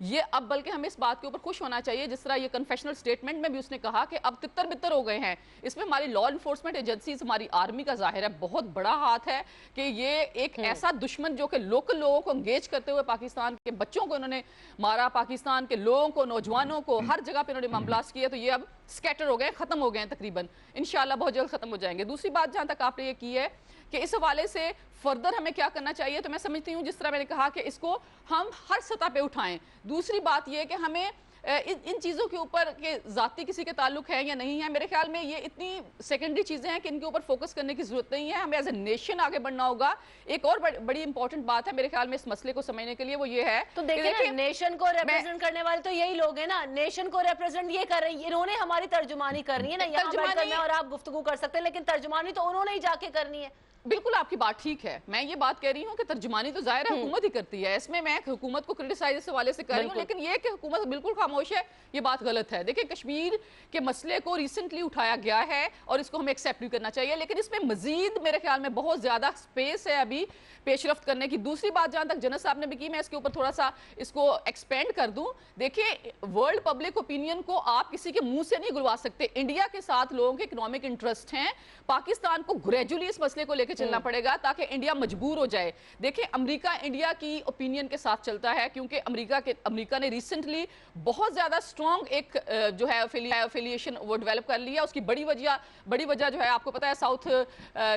ये। अब बल्कि हमें इस बात के ऊपर खुश होना चाहिए, जिस तरह ये कन्फेशनल स्टेटमेंट में भी उसने कहा कि अब तितर बितर हो गए हैं। इसमें हमारी लॉ इन्फोर्समेंट एजेंसीज, हमारी आर्मी का जाहिर है बहुत बड़ा हाथ है कि ये एक ऐसा दुश्मन जो कि लोकल लोगों को एंगेज करते हुए पाकिस्तान के बच्चों को इन्होंने मारा, पाकिस्तान के लोगों को, नौजवानों को हर जगह पे इन्होंने बम ब्लास्ट किया, तो ये अब स्कैटर हो गए, खत्म हो गए हैं तकरीबन, इंशाल्लाह बहुत जल्द खत्म हो जाएंगे। दूसरी बात जहां तक आपने ये की है कि इस हवाले से फर्दर हमें क्या करना चाहिए, तो मैं समझती हूँ जिस तरह मैंने कहा कि इसको हम हर सतह पे उठाएं। दूसरी बात ये कि हमें इन चीज़ों के ऊपर के ज़ाती किसी के ताल्लुक है या नहीं है, मेरे ख्याल में ये इतनी सेकेंडरी चीज़ें हैं कि इनके ऊपर फोकस करने की ज़रूरत नहीं है। हमें एज ए नेशन आगे बढ़ना होगा। एक और बड़ी इंपॉर्टेंट बात है मेरे ख्याल में इस मसले को समझने के लिए, वो ये है तो देखिए नेशन को रिप्रेजेंट करने वाले तो यही लोग हैं ना, नेशन को रिप्रेजेंट ये कर रही है, इन्होंने हमारी तर्जुमानी करनी है ना, यहाँ बैठकर मैं और आप गुफ्तगू कर सकते हैं, लेकिन तर्जुमानी तो उन्होंने ही जाके करनी है। बिल्कुल आपकी बात ठीक है, मैं ये बात कह रही हूँ कि तर्जुमानी तो जाहिर है हुकूमत ही करती है, इसमें मैं हुकूमत को क्रिटिसाइज इस हवाले से कर रही हूँ, लेकिन ये कि हुकूमत बिल्कुल खामोश है ये बात गलत है। देखिए कश्मीर के मसले को रिसेंटली उठाया गया है और इसको हमें एक्सेप्ट भी करना चाहिए, लेकिन इसमें मजीद मेरे ख्याल में बहुत ज्यादा स्पेस है अभी पेशरफ्त करने की। दूसरी बात जहां तक जनरल साहब ने भी की, मैं इसके ऊपर थोड़ा सा इसको एक्सपेंड कर दूं। देखिए वर्ल्ड पब्लिक ओपिनियन को आप किसी के मुंह से नहीं गुलवा सकते। इंडिया के साथ लोगों के इकोनॉमिक इंटरेस्ट हैं, पाकिस्तान को ग्रेजुअली इस मसले को लेकर चलना पड़ेगा ताकि इंडिया मजबूर हो जाए। देखिए अमेरिका इंडिया की ओपिनियन के साथ चलता है क्योंकि अमेरिका ने रिसेंटली बहुत ज्यादा स्ट्रॉन्ग एक जो है एफिलिएशन वो डेवलप कर लिया। उसकी बड़ी वजह जो है आपको पता है साउथ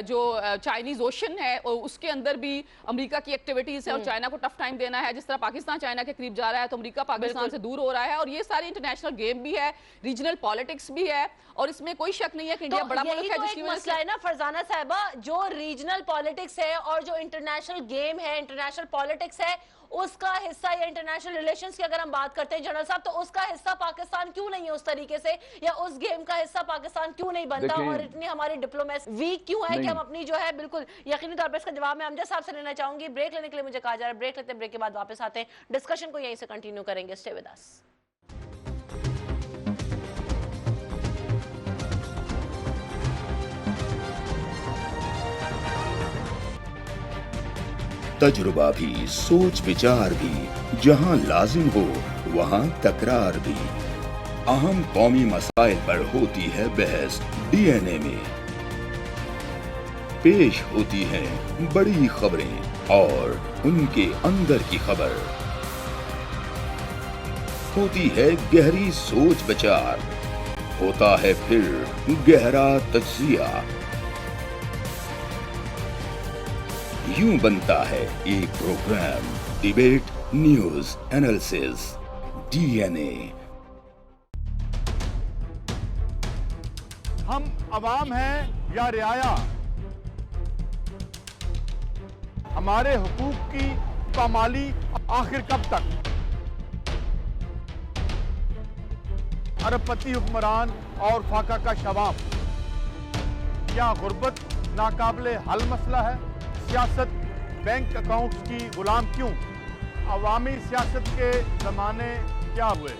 जो चाइनीज ओशन है उसके अंदर भी अमेरिका की एक्टिविटीज है और चाइना को टफ टाइम देना है। जिस तरह पाकिस्तान चाइना के करीब जा रहा है तो अमेरिका पाकिस्तान से दूर हो रहा है, और ये सारी इंटरनेशनल गेम भी है, रीजनल पॉलिटिक्स भी है, और इसमें कोई शक नहीं है कि इंडिया बड़ा मुल्क है जिसकी वजह से ना फरजाना साहिबा जो रीजनल पॉलिटिक्स है और जो इंटरनेशनल गेम है, इंटरनेशनल पॉलिटिक्स है, उसका हिस्सा या इंटरनेशनल रिलेशंस की अगर हम बात करते हैं जनरल साहब, तो उसका हिस्सा पाकिस्तान क्यों नहीं है उस तरीके से, या उस गेम का हिस्सा पाकिस्तान क्यों नहीं बनता, और इतनी हमारी डिप्लोमेसी वीक क्यों है कि हम अपनी जो है बिल्कुल यकीनी तौर पर इसका जवाब मैं अमजद साहब से लेना चाहूंगी। ब्रेक लेने के लिए मुझे कहा जा रहा है, ब्रेक लेते हैं, ब्रेक के बाद वापस आते हैं, डिस्कशन को यहीं से कंटिन्यू करेंगे। Stay with us. तजुर्बा भी, सोच विचार भी, जहां लाजिम हो वहां तकरार भी। अहम कौमी मसाइल पर होती है बहस डीएनए में। पेश होती हैं बड़ी खबरें और उनके अंदर की खबर। होती है गहरी सोच विचार, होता है फिर गहरा तज्जिया। यूं बनता है एक programme debate news analysis DNA. हम अवाम हैं या रियाया, हमारे हुकूक की पामाली आखिर कब तक? अरबपति हुक्मरान और फाका का शवाब, क्या गुर्बत नाकाबिले हल मसला है? सियासत बैंक अकाउंट्स की गुलाम क्यों? अवामी सियासत के जमाने क्या हुए?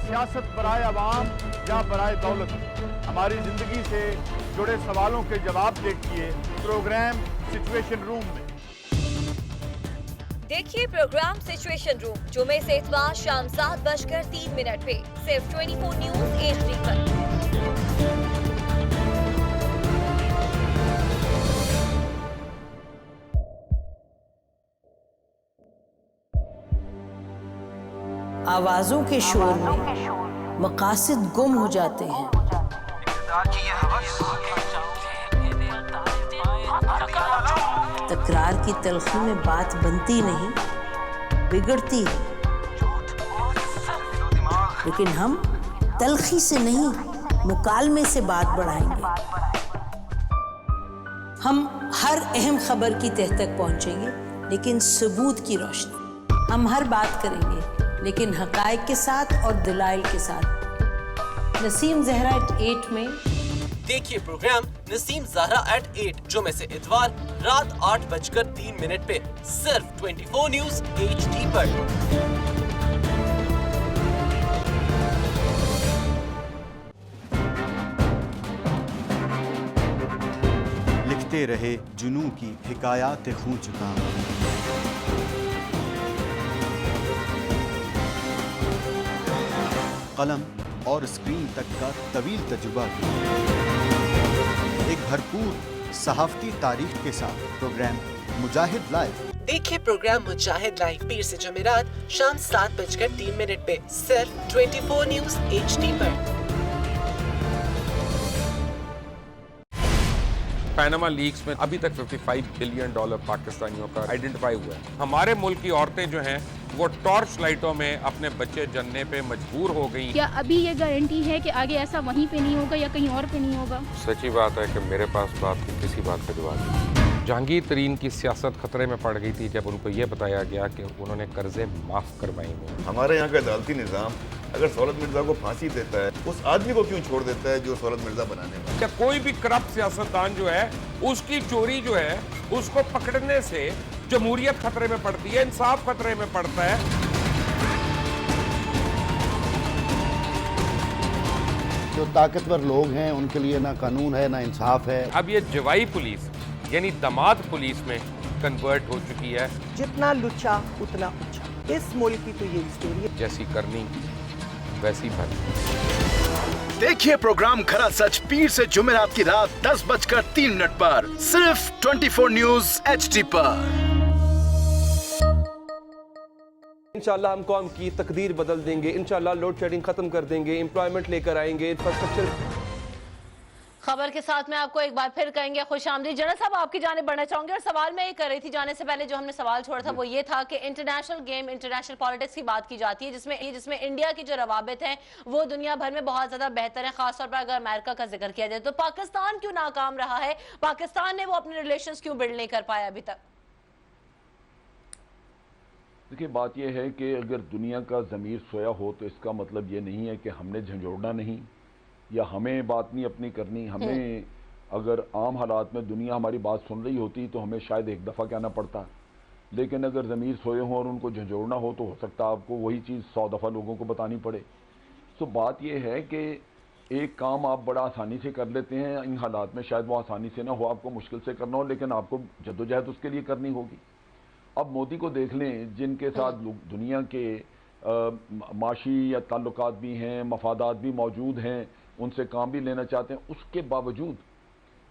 सियासत बराए अवाम या बराए दौलत? हमारी जिंदगी से जुड़े सवालों के जवाब देखिए प्रोग्राम सिचुएशन रूम में। देखिए प्रोग्राम सिचुएशन रूम जुमे से इतवार शाम 7:03 पे सिर्फ 24 न्यूज HD पर। आवाजों के शोर में मकासद गुम हो जाते हैं। तकरार की तलखी में बात बनती नहीं, बिगड़ती है। लेकिन हम तलखी से नहीं, मुकालमे से बात बढ़ाएंगे। हम हर अहम खबर की तह तक पहुंचेंगे, लेकिन सबूत की रोशनी। हम हर बात करेंगे, लेकिन हकायक के साथ और दलाइल के साथ। नसीम ज़हरा @8 में देखिए प्रोग्राम नसीम ज़हरा @8 जुमे से इतवार रात 8:03 पे सिर्फ 24 न्यूज़ HD पर। लिखते रहे जुनू की हिकायात खूं चुका। कलम और स्क्रीन तक का तवील तजुर्बा एक भरपूर सहाफती तारीख के साथ प्रोग्राम मुजाहिद लाइव। देखिए प्रोग्राम मुजाहिद लाइव पीर से जुमेरात शाम 7:03 पे सिर्फ 24 न्यूज़ HD पर। पैनामा लीक्स में अभी तक $55 बिलियन पाकिस्तानियों का आइडेंटिफाई हुआ है। हमारे मुल्क की औरतें जो हैं वो टॉर्च लाइटों में अपने बच्चे जनने पे मजबूर हो गई। क्या अभी ये गारंटी है कि आगे ऐसा वहीं पे नहीं होगा या कहीं और पे नहीं होगा? सच्ची बात है कि मेरे पास बात की किसी बात का जवाब नहीं। जहांगीर तरीन की सियासत खतरे में पड़ गई थी जब उनको ये बताया गया कि उन्होंने कर्जे माफ करवाएंगे। हमारे यहाँ का अदालती निज़ाम अगर सौलत मिर्जा को फांसी देता है, उस आदमी को क्यों छोड़ देता है जो सौलत मिर्जा बनाने वाला? क्या कोई भी करप्ट सियासतदान जो है उसकी चोरी जो है उसको पकड़ने से जमहूरियत खतरे में पड़ती है, इंसाफ खतरे में पड़ता है। जो ताकतवर लोग हैं उनके लिए ना कानून है ना इंसाफ है। अब ये जवाई पुलिस यानी दामाद पुलिस में कन्वर्ट हो चुकी है। जितना लुच्चा उतना ऊंचा, इस मुल्क की तो ये स्टोरी है। जैसी करनी वैसी भरनी। देखिए प्रोग्राम खरा सच पीर से जुमेरात की रात 10:03 पर सिर्फ 24 न्यूज़ HD पर। इंशाल्लाह हम कौम की तकदीर बदल देंगे, इंशाल्लाह लोड शेडिंग खत्म कर देंगे, एम्प्लॉयमेंट लेकर आएंगे, इंफ्रास्ट्रक्चर। खबर के साथ में आपको एक बार फिर कहेंगे खुशामदीद। जनरल साहब आपकी जाने बढ़ना चाहूंगे और सवाल मैं ये कर रही थी जाने से पहले, जो हमने सवाल छोड़ा था वो ये था कि इंटरनेशनल गेम, इंटरनेशनल पॉलिटिक्स की बात की जाती है जिसमें इंडिया की जो रवाबित हैं वो दुनिया भर में बहुत ज्यादा बेहतर है। खासतौर पर अगर अमेरिका का जिक्र किया जाए तो पाकिस्तान क्यों नाकाम रहा है? पाकिस्तान ने वो अपने रिलेशंस क्यों बिल्ड नहीं कर पाया अभी तक? देखिए बात यह है कि अगर दुनिया का ज़मीर सोया हो तो इसका मतलब ये नहीं है कि हमने झंझोड़ना नहीं या हमें बात नहीं अपनी करनी। हमें अगर आम हालात में दुनिया हमारी बात सुन रही होती तो हमें शायद एक दफ़ा कहना पड़ता, लेकिन अगर ज़मीर सोए हों और उनको झंझोड़ना हो तो हो सकता है आपको वही चीज़ 100 दफ़ा लोगों को बतानी पड़े। तो बात यह है कि एक काम आप बड़ा आसानी से कर लेते हैं, इन हालात में शायद वो आसानी से ना हो, आपको मुश्किल से करना हो, लेकिन आपको जद्दोजहद उसके लिए करनी होगी। अब मोदी को देख लें जिनके साथ दुनिया के माशी या ताल्लुकात भी हैं, मफादात भी मौजूद हैं, उनसे काम भी लेना चाहते हैं, उसके बावजूद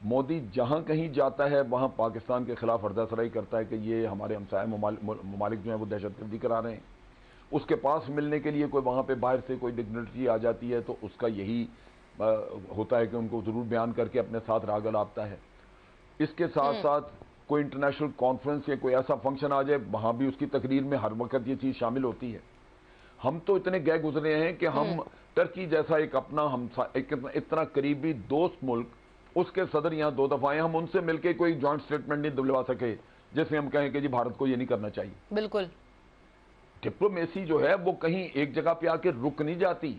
मोदी जहां कहीं जाता है वहां पाकिस्तान के खिलाफ अर्दासराई करता है कि ये हमारे हमसाय ममालिक जो हैं वो दहशतगर्दी करा रहे हैं। उसके पास मिलने के लिए कोई वहां पे बाहर से कोई डिग्निटरी आ जाती है तो उसका यही होता है कि उनको ज़रूर बयान करके अपने साथ राग लाता है। इसके साथ साथ कोई इंटरनेशनल कॉन्फ्रेंस या कोई ऐसा फंक्शन आ जाए वहां भी उसकी तकरीर में हर वक्त ये चीज़ शामिल होती है। हम तो इतने गए गुजरे हैं कि हम टर्की जैसा एक अपना इतना करीबी दोस्त मुल्क, उसके सदर यहाँ 2 दफा आए, हम उनसे मिलकर कोई जॉइंट स्टेटमेंट नहीं दिलवा सके जिससे हम कहें कि जी भारत को ये नहीं करना चाहिए। बिल्कुल डिप्लोमेसी जो है वो कहीं एक जगह पे आके रुक नहीं जाती।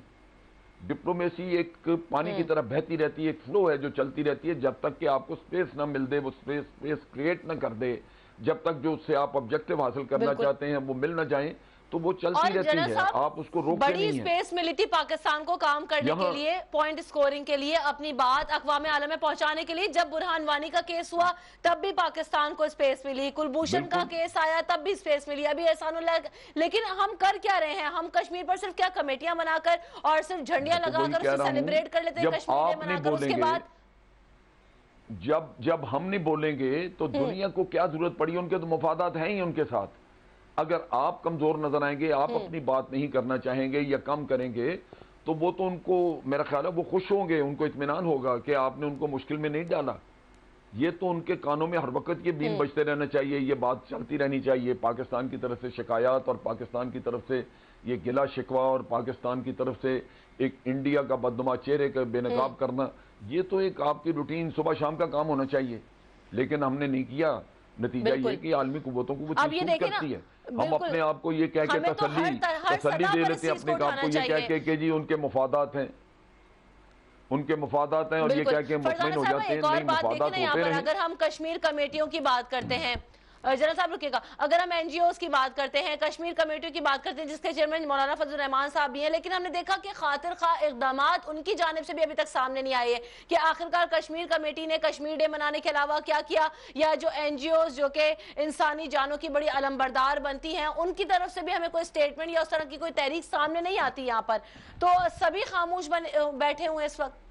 डिप्लोमेसी एक पानी की तरह बहती रहती है, एक फ्लो है जो चलती रहती है। जब तक कि आपको स्पेस ना मिल दे, वो स्पेस क्रिएट ना कर दे, जब तक जो उससे आप ऑब्जेक्टिव हासिल करना चाहते हैं वो मिल ना जाए, तो वो चलती रहती है, आप उसको रोकते नहीं हैं। बड़ी स्पेस मिली थी पाकिस्तान को काम करने के लिए, पॉइंट स्कोरिंग के लिए, अपनी बात अक़वाम आलम में पहुंचाने के लिए। जब बुरहान वानी का केस हुआ तब भी पाकिस्तान को स्पेस मिली, कुलभूषण का केस आया तब भी स्पेस मिली, अभी एहसानुल्लाह। लेकिन हम कर क्या रहे हैं? हम कश्मीर पर सिर्फ क्या कमेटियां बनाकर और सिर्फ झंडियां लगाकर उसे सेलिब्रेट कर लेते हैं कश्मीर में बनाकर, उसके बाद जब हम नहीं बोलेंगे तो दुनिया को क्या जरूरत पड़ी? उनके तो मफादात हैं ही उनके साथ। اگر آپ کمزور نظر آئیں گے, آپ اپنی بات نہیں کرنا چاہیں گے یا کم کریں گے, تو وہ تو ان کو میرا خیال ہے وہ خوش ہوں گے, ان کو اطمینان ہوگا کہ آپ نے ان کو مشکل میں نہیں ڈالا. یہ تو ان کے کانوں میں ہر وقت یہ بین بجتے رہنا چاہیے, یہ بات چلتی رہنی چاہیے. پاکستان کی طرف سے شکایات اور پاکستان کی طرف سے یہ گلا شکوہ اور پاکستان کی طرف سے ایک انڈیا کا بدنما چہرے کا بے نقاب کرنا, یہ تو ایک آپ کی روٹین صبح شام کا کام ہونا چاہیے. لیکن ہم نے نہیں کیا. نتیجہ یہ کہ عالمی قوتوں کو وہ چیز سوٹ کرتی ہے. ہم اپنے آپ کو یہ کہہ کے تسلی دے لیتے ہیں اپنے آپ کو, یہ کہہ کے کہ جی ان کے مفادات ہیں, ان کے مفادات ہیں, اور یہ کہہ کے مطمئن ہو جاتے ہیں. نہیں, مفادات ہوتے رہیں. اگر ہم کشمیر کمیٹیوں کی بات کرتے ہیں, جنرل صاحب رکیے گا, اگر ہم این جی اوز کی بات کرتے ہیں, کشمیر کمیٹیوں کی بات کرتے ہیں جس کے چیئرمین مولانا فضل الرحمان صاحب بھی ہیں, لیکن ہم نے دیکھا کہ خاطر خواہ اقدامات ان کی جانب سے بھی ابھی تک سامنے نہیں آئے کہ آخرکار کشمیر کمیٹی نے کشمیر ڈے منانے کے علاوہ کیا کیا, یا جو این جی اوز جو کہ انسانی جانوں کی بڑی علمبردار بنتی ہیں ان کی طرف سے بھی ہمیں کوئی سٹیٹمنٹ یا اس طرح کی کوئی تحریک سامنے نہیں آتی یہاں پر. تو سبھی خاموش بیٹھے ہوئے اس وقت.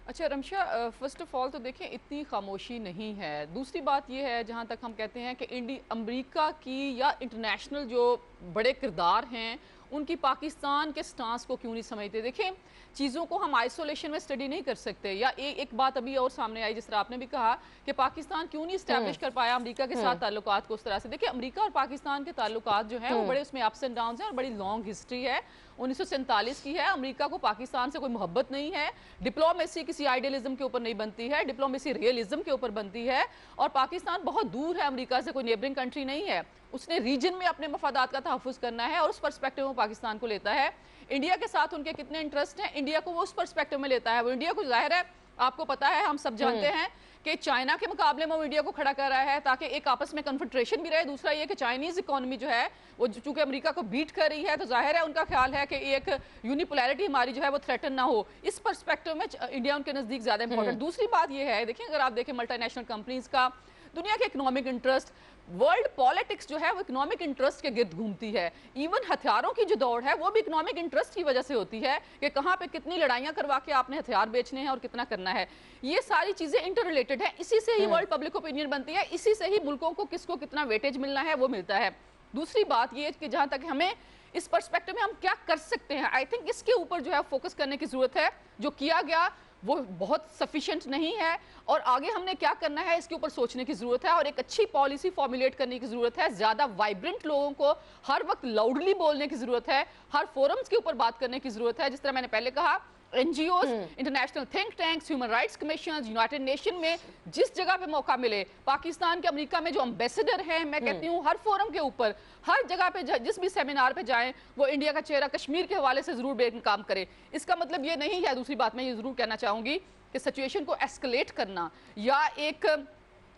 اچھا رمشا, فرسٹ آف آل تو دیکھیں اتنی خاموشی نہیں ہے. دوسری بات یہ ہے جہاں تک ہم کہتے ہیں کہ امریکہ کی یا انٹرنیشنل جو بڑے کردار ہیں ان کی پاکستان کے سٹانس کو کیوں نہیں سمجھتے. دیکھیں چیزوں کو ہم آئسولیشن میں اسٹڈی نہیں کر سکتے. یا ایک بات ابھی اور سامنے آئی جس طرح آپ نے بھی کہا کہ پاکستان کیوں نہیں اسٹیبلش کر پایا امریکہ کے ساتھ تعلقات کو اس طرح سے. دیکھیں امریکہ اور پاکستان کے تعلقات جو ہیں وہ بڑے اس میں اپس اینڈ ڈاؤنز ہیں اور بڑی لانگ ہسٹری ہے. 1947 کی ہے. امریکہ کو پاکستان سے کوئی محبت نہیں ہے. ڈپلومیسی کسی آئیڈیلزم کے اوپر نہیں بنتی ہے, ڈپلومیسی ریئلزم کے اوپر بنتی ہے. اور پاکستان بہت دور ہے امریکہ سے, کوئی نیبرنگ کنٹری نہیں ہے. اس نے ریجن میں اپنے مفادات کا تحفظ کرنا ہے اور اس پرسپیکٹو میں پاکستان کو لیتا ہے. انڈیا کے ساتھ ان کے کتنے انٹرسٹ ہیں, انڈیا کو وہ اس پرسپیکٹو میں لیتا ہے. وہ انڈیا کو ظاہر ہے, آپ کو پتا ہے, ہم سب جانتے ہیں کہ چائنا کے مقابلے میں وہ انڈیا کو کھڑا کر رہا ہے تاکہ ایک آپس میں کنفنٹریشن بھی رہے. دوسرا یہ کہ چائنیز اکانومی جو ہے وہ چونکہ امریکہ کو بیٹ کر رہی ہے تو ظاہر ہے ان کا خیال ہے کہ ایک یونیپولیرٹی ہماری جو ہے وہ تھریٹن نہ ہو. اس پرسپیکٹو میں انڈیا ان کے نزدیک زیادہ امپورٹنٹ. دوسری بات یہ ہے, دیکھیں اگر آپ دیکھیں ملٹی نیشنل کمپنیز کا دنیا کے اکنامک انٹرسٹ, ورلڈ پالیٹکس جو ہے وہ اکنامک انٹرسٹ کے گرد گھومتی ہے. ایون ہتھیاروں کی جو دوڑ ہے وہ بھی اکنامک انٹرسٹ کی وجہ سے ہوتی ہے کہ کہاں پہ کتنی لڑائیاں کروا کے آپ نے ہتھیار بیچنے ہیں اور کتنا کرنا ہے. یہ ساری چیزیں انٹر ریلیٹڈ ہیں. اسی سے ہی ورلڈ پبلک اوپینین بنتی ہے, اسی سے ہی ملکوں کو کس کو کتنا ویٹیج ملنا ہے وہ ملتا ہے. دوسری بات یہ کہ جہاں تک ہمیں اس پرسپیکٹو میں ہم کیا کر سکتے ہیں, آئی تھنک اس کے اوپر جو ہے فوکس کرنے کی ضرورت ہے. جو کیا گیا وہ بہت سفیشینٹ نہیں ہے اور آگے ہم نے کیا کرنا ہے اس کے اوپر سوچنے کی ضرورت ہے اور ایک اچھی پالیسی فارمولیٹ کرنے کی ضرورت ہے. زیادہ وائبرنٹ لوگوں کو ہر وقت لاؤڈلی بولنے کی ضرورت ہے, ہر فورمز کے اوپر بات کرنے کی ضرورت ہے. جس طرح میں نے پہلے کہا, N G Os, international think tanks, human rights commissions, United Nation میں جس جگہ پہ موقع ملے, پاکستان کے امریکہ میں جو امبیسڈر ہیں, میں کہتی ہوں ہر فورم کے اوپر, ہر جگہ پہ جس بھی سیمینار پہ جائیں وہ انڈیا کا چہرہ کشمیر کے حوالے سے ضرور بے کام کرے. اس کا مطلب یہ نہیں ہے. دوسری بات میں یہ ضرور کہنا چاہوں گی کہ سچویشن کو ایسکلیٹ کرنا یا ایک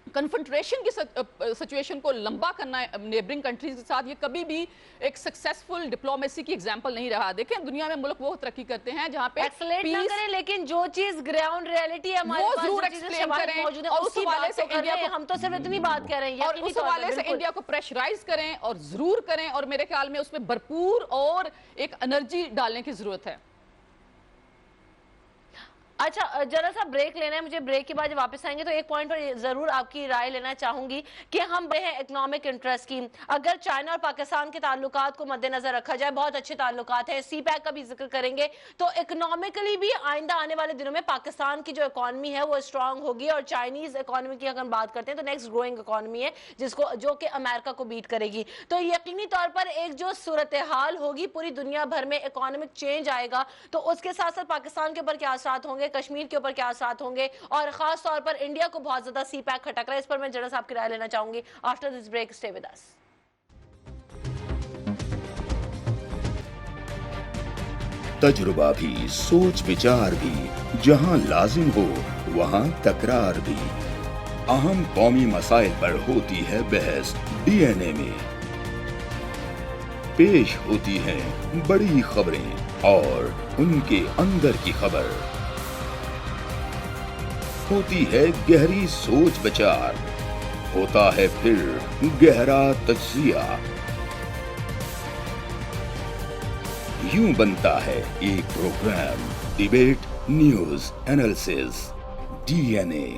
کنفنٹریشن کی سچویشن کو لمبا کرنا نیبرنگ کنٹریز کے ساتھ, یہ کبھی بھی ایک سکسیسفل ڈپلومیسی کی ایگزامپل نہیں رہا. دیکھیں دنیا میں ملک وہ ترقی کرتے ہیں جہاں پہ ایکسلیٹ نہ کریں, لیکن جو چیز گراؤنڈ ریئلٹی ہے ہمارے پاس, ضرور ایکسپلین کریں اور اس حوالے سے انڈیا کو, ہم تو صرف اتنی بات کر رہے ہیں, اور اس حوالے سے انڈیا کو پریشرائز کریں اور ضرور کریں, اور میرے خیال میں اس میں بھرپور اور ایک انرجی ڈالنے کی ضرورت ہے. اچھا جنرل صاحب بریک لینا ہے مجھے, بریک کے بعد جب واپس آئیں گے تو ایک پوائنٹ پر ضرور آپ کی رائے لینا چاہوں گی کہ ہم بڑے ہیں اکنامک انٹرسٹ کی. اگر چائنا اور پاکستان کے تعلقات کو مد نظر رکھا جائے, بہت اچھے تعلقات ہیں, سی پیک کا بھی ذکر کریں گے, تو اکنامکلی بھی آئندہ آنے والے دنوں میں پاکستان کی جو اکانومی ہے وہ اسٹرانگ ہوگی, اور چائنیز اکانومی کی اگر بات کرتے ہیں تو نیکسٹ گروئنگ اکانومی ہے جو کہ امریکہ کو بیٹ کرے گی. تو یقینی طور پر ایک جو صورتحال ہوگی, پوری دنیا بھر میں اکانومک چینج آئے گا, تو اس کے ساتھ ساتھ پاکستان کے اوپر کیا اثرات ہوں گے, کشمیر کے اوپر کیا اثرات ہوں گے, اور خاص طور پر انڈیا کو بہت زیادہ سی پیک کھٹک رہا ہے. اس پر میں جنرل صاحب کی رائے لینا چاہوں گی. After this break stay with us. تجربہ بھی, سوچ विचार بھی, جہاں لازم ہو وہاں تکرار بھی. اہم قومی مسائل پر ہوتی ہے بحث ڈی این اے میں. پیش ہوتی ہیں بڑی خبریں اور ان کے اندر کی خبر. ہوتی ہے گہری سوچ विचार, ہوتا ہے پھر گہرا تجزیہ. یوں بنتا ہے ایک programme debate news analysis D N A.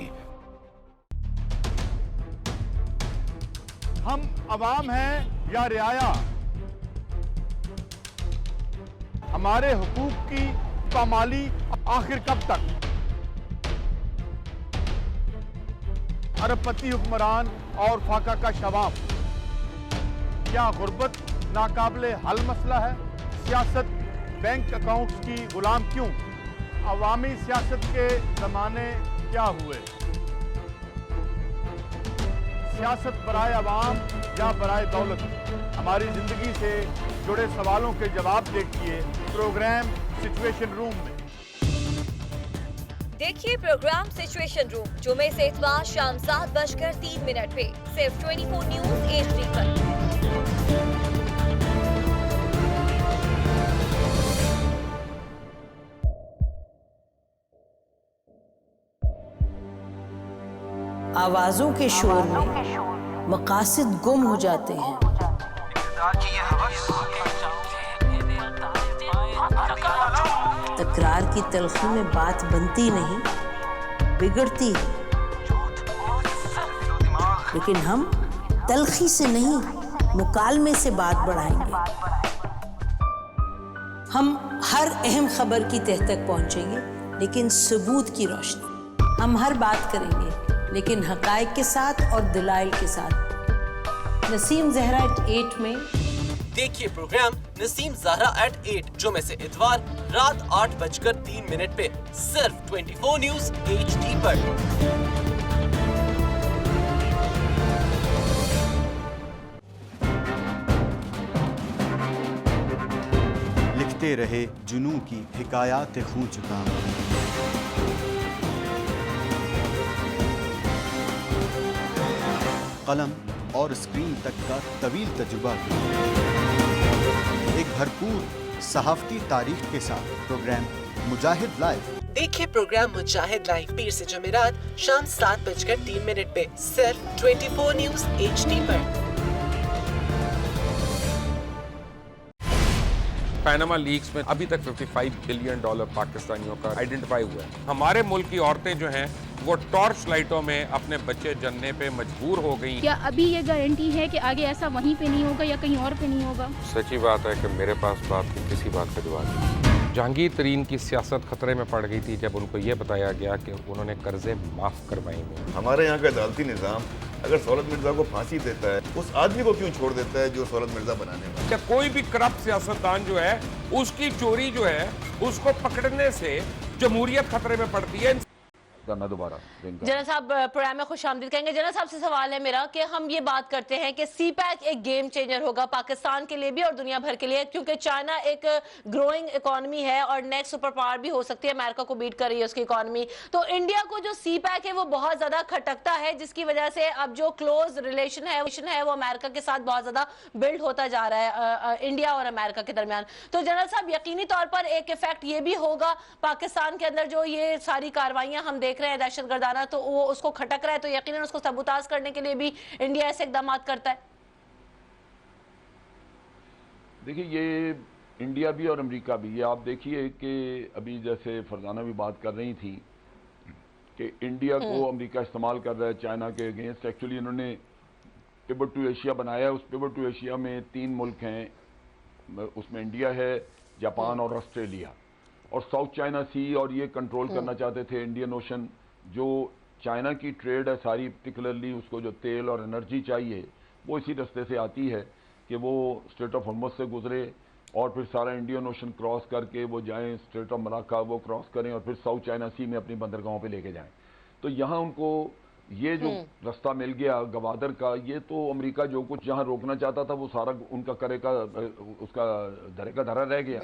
ہم عوام ہیں या रियाया हमारे हुकूक की पामाली आखिर कब तक? अरबपति हुक्मरान और फाका का शवाब, क्या गुर्बत नाकाबिले हल मसला है? सियासत बैंक अकाउंट्स की गुलाम क्यों? अवामी सियासत के जमाने क्या हुए? सियासत बराए अवाम या बराए दौलत? हमारी जिंदगी से जुड़े सवालों के जवाब देखिए प्रोग्राम सिचुएशन रूम में। देखिए प्रोग्राम सिचुएशन रूम जुमे से इतवार शाम 7:03 पे सिर्फ 24 न्यूज़ HD पर। आवाजों के शोर में मकासद गुम हो जाते हैं। तकरार की तलखी में बात बनती नहीं, बिगड़ती है। लेकिन हम तलखी से नहीं, मुकालमे से बात बढ़ाएंगे। हम हर अहम खबर की तह तक पहुंचेंगे, लेकिन सबूत की रोशनी। हम हर बात करेंगे, लेकिन हकायक के साथ और दलाइल के साथ। नसीम ज़हरा एट 8 में देखिए प्रोग्राम नसीम ज़हरा एट 8 जुमे से इतवार रात 8:03 पे सिर्फ 24 न्यूज़ HD पर। लिखते रहे जुनू की हिकायात खूं चुका, कलम और स्क्रीन तक का तवील तजुर्बा, एक भरपूर सहाफती तारीख के साथ प्रोग्राम मुजाहिद लाइव। देखिए प्रोग्राम मुजाहिद लाइव पीर से जुमेरात शाम 7:03 पे सिर्फ 24 न्यूज़ HD पर। पैनामा लीक्स में अभी तक $55 बिलियन पाकिस्तानियों का आइडेंटिफाई हुआ है। हमारे मुल्क की औरतें जो हैं वो टॉर्च लाइटों में अपने बच्चे जनने पे मजबूर हो गई। क्या अभी ये गारंटी है कि आगे ऐसा वहीं पे नहीं होगा या कहीं और पे नहीं होगा? सच्ची बात है कि मेरे पास बात की किसी बात का जवाब नहीं। जहांगीर तरीन की सियासत खतरे में पड़ गई थी जब उनको ये बताया गया कि उन्होंने कर्जे माफ करवाएंगे। हमारे यहाँ का अदालती निज़ाम अगर सौलत मिर्जा को फांसी देता है, उस आदमी को क्यों छोड़ देता है जो सौलत मिर्जा बनाने वाला? क्या कोई भी करप्ट सियासतदान जो है उसकी चोरी जो है उसको पकड़ने से जमहूरियत खतरे में पड़ती है। दोबारा जनरल साहब प्रोग्राम में खुशामदीद कहेंगे। जनरल साहब से सवाल है मेरा कि हम ये बात करते हैं कि CPEC एक गेम चेंजर होगा पाकिस्तान के लिए भी और दुनिया भर के लिए, क्योंकि चाइना एक ग्रोइंग इकोनॉमी है और नेक्स्ट सुपर पावर भी हो सकती है, अमेरिका को बीट कर रही है उसकी इकोनॉमी। तो इंडिया को जो CPEC है वो बहुत ज्यादा खटकता है, जिसकी वजह से अब जो क्लोज रिलेशन है वो अमेरिका के साथ बहुत ज्यादा बिल्ड होता जा रहा है इंडिया और अमेरिका के दरमियान। तो जनरल साहब यकीनी तौर पर एक इफेक्ट ये भी होगा पाकिस्तान के अंदर, जो ये सारी कार्रवाइयां हम देख रहे हैं दहशतगर्दाना, तो वो उसको खटक रहा है, तो यकीनन उसको सबूताज करने के लिए भी इंडिया ऐसे इकदाम करता है। देखिए ये इंडिया भी और अमेरिका भी, ये आप देखिए कि अभी जैसे फरजाना भी बात कर रही थी कि इंडिया को अमेरिका इस्तेमाल कर रहा है चाइना के अगेंस्ट। एक्चुअली इन्होंने पिवट टू एशिया बनाया, उस पिवट टू एशिया में 3 मुल्क हैं, उसमें इंडिया है, जापान और ऑस्ट्रेलिया, और साउथ चाइना सी, और ये कंट्रोल करना चाहते थे इंडियन ओशन। जो चाइना की ट्रेड है सारी, पर्टिकुलरली उसको जो तेल और एनर्जी चाहिए वो इसी रास्ते से आती है कि वो स्ट्रेट ऑफ हॉर्मज़ से गुजरे और फिर सारा इंडियन ओशन क्रॉस करके वो जाएं स्ट्रेट ऑफ मलाक्का, वो क्रॉस करें और फिर साउथ चाइना सी में अपनी बंदरगाहों पे लेके जाएं। तो यहाँ उनको ये जो रास्ता मिल गया गवादर का, ये तो अमेरिका जो कुछ जहाँ रोकना चाहता था वो सारा उनका करेगा, उसका धरे का धरा रह गया।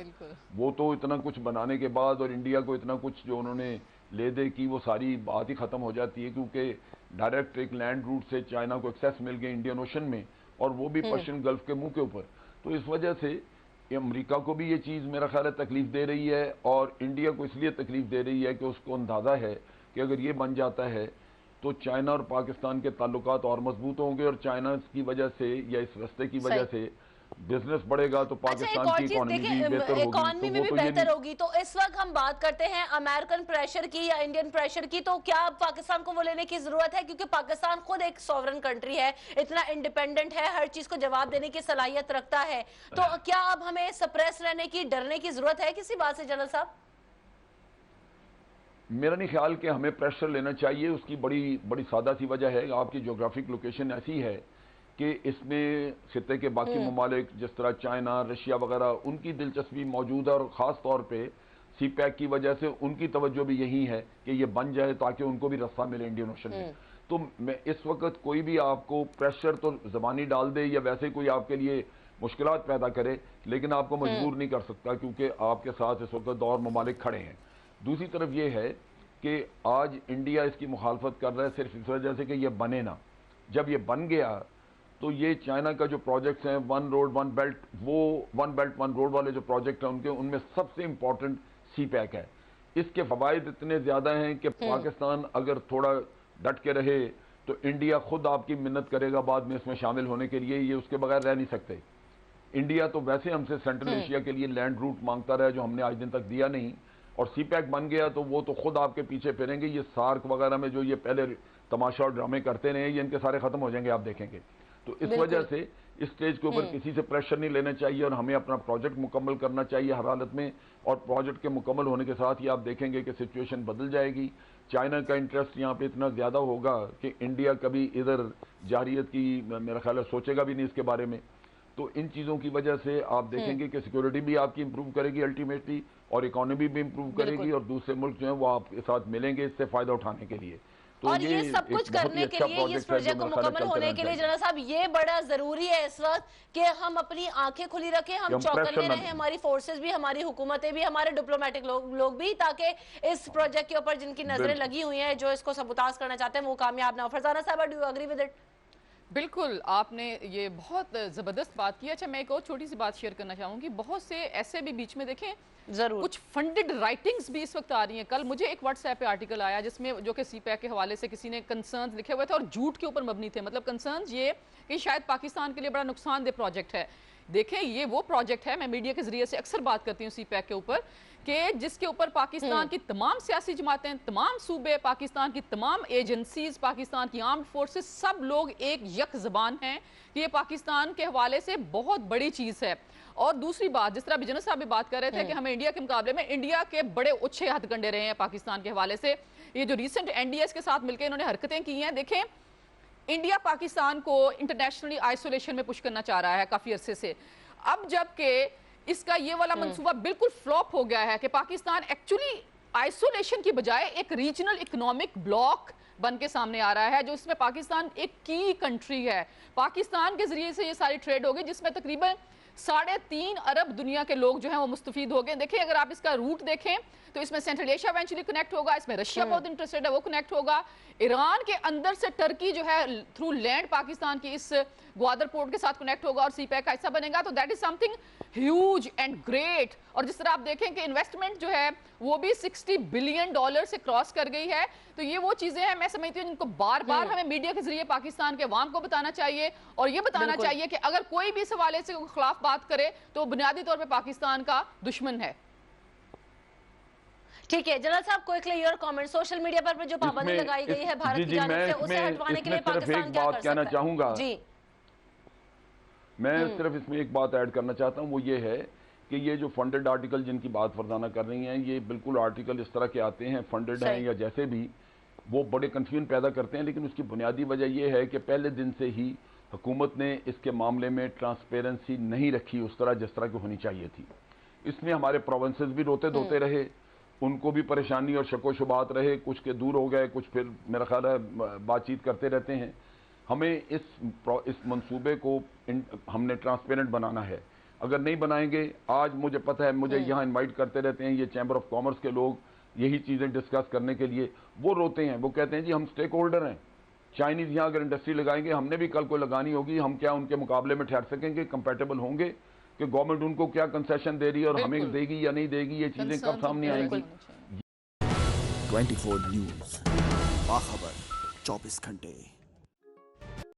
वो तो इतना कुछ बनाने के बाद और इंडिया को इतना कुछ जो उन्होंने ले दे की, वो सारी बात ही ख़त्म हो जाती है, क्योंकि डायरेक्ट एक लैंड रूट से चाइना को एक्सेस मिल गया इंडियन ओशन में, और वो भी पर्शियन गल्फ के मुंह के ऊपर। तो इस वजह से अमेरिका को भी ये चीज़ मेरा ख्याल है तकलीफ दे रही है, और इंडिया को इसलिए तकलीफ दे रही है कि उसको अंदाज़ा है कि अगर ये बन जाता है तो चाइना और पाकिस्तान के ताल्लुकात और मजबूत होंगे, और चाइना की वजह से या इस रास्ते की वजह से बिजनेस बढ़ेगा तो अच्छा, एक पाकिस्तान और की चीज इकोनॉमी भी देखिए, बेहतर होगी। इकोनॉमी में भी बेहतर होगी। तो इस वक्त हम बात करते हैं अमेरिकन प्रेशर की या इंडियन प्रेशर की, तो क्या पाकिस्तान को वो लेने की जरूरत है? क्योंकि पाकिस्तान खुद एक सॉवरन कंट्री है, इतना इंडिपेंडेंट है, हर चीज को जवाब देने की सलाहियत रखता है। तो क्या अब हमें सप्रेस रहने की, डरने की जरूरत है किसी बात से जनरल साहब? मेरा नहीं ख्याल कि हमें प्रेशर लेना चाहिए। उसकी बड़ी सादा सी वजह है, आपकी ज्योग्राफिक लोकेशन ऐसी है कि इसमें खित्ते के बाकी ममालिक जिस तरह चाइना, रशिया वगैरह, उनकी दिलचस्पी मौजूद है और ख़ास तौर पे सी पैक की वजह से उनकी तवज्जो भी यही है कि ये बन जाए ताकि उनको भी रास्ता मिले इंडियन ओशन में। तो मैं इस वक्त कोई भी आपको प्रेशर तो ज़बानी डाल दे या वैसे कोई आपके लिए मुश्किलात पैदा करे, लेकिन आपको मजबूर नहीं कर सकता, क्योंकि आपके साथ इस वक्त और ममालिक खड़े हैं। दूसरी तरफ ये है कि आज इंडिया इसकी मुखालफत कर रहा है सिर्फ इस वजह से कि ये बने ना। जब ये बन गया तो ये चाइना का जो प्रोजेक्ट्स हैं, वन रोड वन बेल्ट, वो वन बेल्ट वन रोड वाले जो प्रोजेक्ट हैं उनके, उनमें सबसे इंपॉर्टेंट सी पैक है। इसके फवायद इतने ज़्यादा हैं कि पाकिस्तान अगर थोड़ा डट के रहे तो इंडिया खुद आपकी मिन्नत करेगा बाद में इसमें शामिल होने के लिए, ये उसके बगैर रह नहीं सकते। इंडिया तो वैसे हमसे सेंट्रल एशिया के लिए लैंड रूट मांगता रहा, जो हमने आज दिन तक दिया नहीं, और सी पैक बन गया तो वो तो खुद आपके पीछे फिरेंगे। ये सार्क वगैरह में जो ये पहले तमाशा और ड्रामे करते रहे, ये इनके सारे खत्म हो जाएंगे, आप देखेंगे। तो इस वजह से इस स्टेज के ऊपर किसी से प्रेशर नहीं लेना चाहिए और हमें अपना प्रोजेक्ट मुकम्मल करना चाहिए हर हालत में। और प्रोजेक्ट के मुकम्मल होने के साथ ही आप देखेंगे कि सिचुएशन बदल जाएगी। चाइना का इंटरेस्ट यहाँ पे इतना ज़्यादा होगा कि इंडिया कभी इधर जारियत की मेरा ख्याल है सोचेगा भी नहीं इसके बारे में। तो इन चीज़ों की वजह से आप देखेंगे कि सिक्योरिटी भी आपकी इंप्रूव करेगी अल्टीमेटली, और इकोनॉमी भी इंप्रूव करेगी, और दूसरे मुल्क जो हैं वो आपके साथ मिलेंगे इससे फ़ायदा उठाने के लिए। तो और ये सब कुछ करने के लिए, इस प्रोजेक्ट को मुकम्मल होने के लिए जनरल साहब, ये बड़ा जरूरी है इस वक्त कि हम अपनी आंखें खुली रखें, हम चौकन्ने रहें, हमारी फोर्सेस भी, हमारी हुकूमतें भी, हमारे डिप्लोमेटिक लोग भी, ताकि इस प्रोजेक्ट के ऊपर जिनकी नजरें लगी हुई हैं, जो इसको सबूताज करना चाहते हैं, वो कामयाब ना हो। फरजाना साहब, do you agree with it? बिल्कुल, आपने ये बहुत ज़बरदस्त बात की। अच्छा, मैं एक और छोटी सी बात शेयर करना चाहूँगी। बहुत से ऐसे भी बीच में देखें, जरूर कुछ फंडेड राइटिंग्स भी इस वक्त आ रही हैं। कल मुझे एक व्हाट्सएप पे आर्टिकल आया जिसमें, जो कि सी पैक के हवाले से किसी ने कंसर्न्स लिखे हुए थे और झूठ के ऊपर मबनी थे। मतलब कंसर्न्स ये कि शायद पाकिस्तान के लिए बड़ा नुकसानदेह प्रोजेक्ट है। देखें, ये वो प्रोजेक्ट है, मैं मीडिया के जरिए से अक्सर बात करती हूँ सी पैक के ऊपर, कि जिसके ऊपर पाकिस्तान की तमाम सियासी जमातें, तमाम सूबे, पाकिस्तान की तमाम एजेंसीज, पाकिस्तान की आर्म्ड फोर्सेस, सब लोग एक यक ज़बान हैं कि ये पाकिस्तान के हवाले से बहुत बड़ी चीज़ है। और दूसरी बात, जिस तरह बिजनर साहब भी बात कर रहे थे कि हमें इंडिया के मुकाबले में, इंडिया के बड़े अच्छे हथकंडे रहे हैं पाकिस्तान के हवाले से। ये जो रिसेंट एनडीएस के साथ मिलकर इन्होंने हरकतें की हैं, देखें, इंडिया पाकिस्तान को इंटरनेशनली आइसोलेशन में पुश करना चाह रहा है काफ़ी अरसे से। अब जबकि इसका ये वाला मंसूबा बिल्कुल फ्लॉप हो गया है कि पाकिस्तान एक्चुअली आइसोलेशन की बजाय एक रीजनल इकोनॉमिक ब्लॉक बन के सामने आ रहा है, जो इसमें पाकिस्तान एक की कंट्री है। पाकिस्तान के जरिए से ये सारी ट्रेड होगी जिसमें तकरीबन 3.5 अरब दुनिया के लोग जो हैं वो मुस्तफीद हो गए। देखिए, अगर आप इसका रूट देखें तो इसमें सेंट्रल एशिया इवेंचुअली कनेक्ट होगा, इसमें रशिया बहुत इंटरेस्टेड है, वो कनेक्ट होगा। ईरान के अंदर से टर्की जो है थ्रू लैंड पाकिस्तान की इस ग्वादर पोर्ट के साथ कनेक्ट होगा और सी पैक का हिस्सा बनेगा। तो that is something huge and great. और जिस तरह आप देखें कि इन्वेस्टमेंट जो है वो भी $60 बिलियन से क्रॉस कर गई है। तो ये वो चीजें हैं, मैं समझती हूँ, जिनको बार बार हमें मीडिया के जरिए पाकिस्तान के अवाम को बताना चाहिए, और ये बताना चाहिए कि अगर कोई भी इस हवाले से खिलाफ बात करे तो बुनियादी तौर पर पाकिस्तान का दुश्मन है। ठीक है जनरल साहब, quickly your comment, social media पर जो पाबंदी लगाई गई है भारत की जानिब से, उसे हटवाने के लिए पाकिस्तान क्या कर सकता है? चाहूंगा जी, मैं सिर्फ इसमें एक बात ऐड करना चाहता हूं, वो ये है कि ये जो फंडेड आर्टिकल जिनकी बात फरजाना कर रही हैं, ये बिल्कुल आर्टिकल इस तरह के आते हैं, फंडेड हैं या जैसे भी, वो बड़े कंफ्यूजन पैदा करते हैं। लेकिन उसकी बुनियादी वजह यह है कि पहले दिन से ही हुकूमत ने इसके मामले में ट्रांसपेरेंसी नहीं रखी उस तरह जिस तरह की होनी चाहिए थी। इसमें हमारे प्रोविंसेस भी रोते धोते रहे, उनको भी परेशानी और शको शुबात रहे, कुछ के दूर हो गए, कुछ फिर मेरा ख्याल है बातचीत करते रहते हैं। हमें इस मंसूबे को हमने ट्रांसपेरेंट बनाना है। अगर नहीं बनाएंगे, आज मुझे पता है, मुझे यहाँ इनवाइट करते रहते हैं ये चैम्बर ऑफ कॉमर्स के लोग, यही चीज़ें डिस्कस करने के लिए। वो रोते हैं, वो कहते हैं जी हम स्टेक होल्डर हैं, चाइनीज़ यहाँ अगर इंडस्ट्री लगाएंगे, हमने भी कल को लगानी होगी, हम क्या उनके मुकाबले में ठहर सकेंगे, कंपेटेबल होंगे कि गवर्नमेंट उनको क्या कंसेशन दे रही है और हमें देगी या नहीं देगी, ये चीज़ें कब सामने आएंगी। 24 न्यूज़, बाखबर 24 घंटे।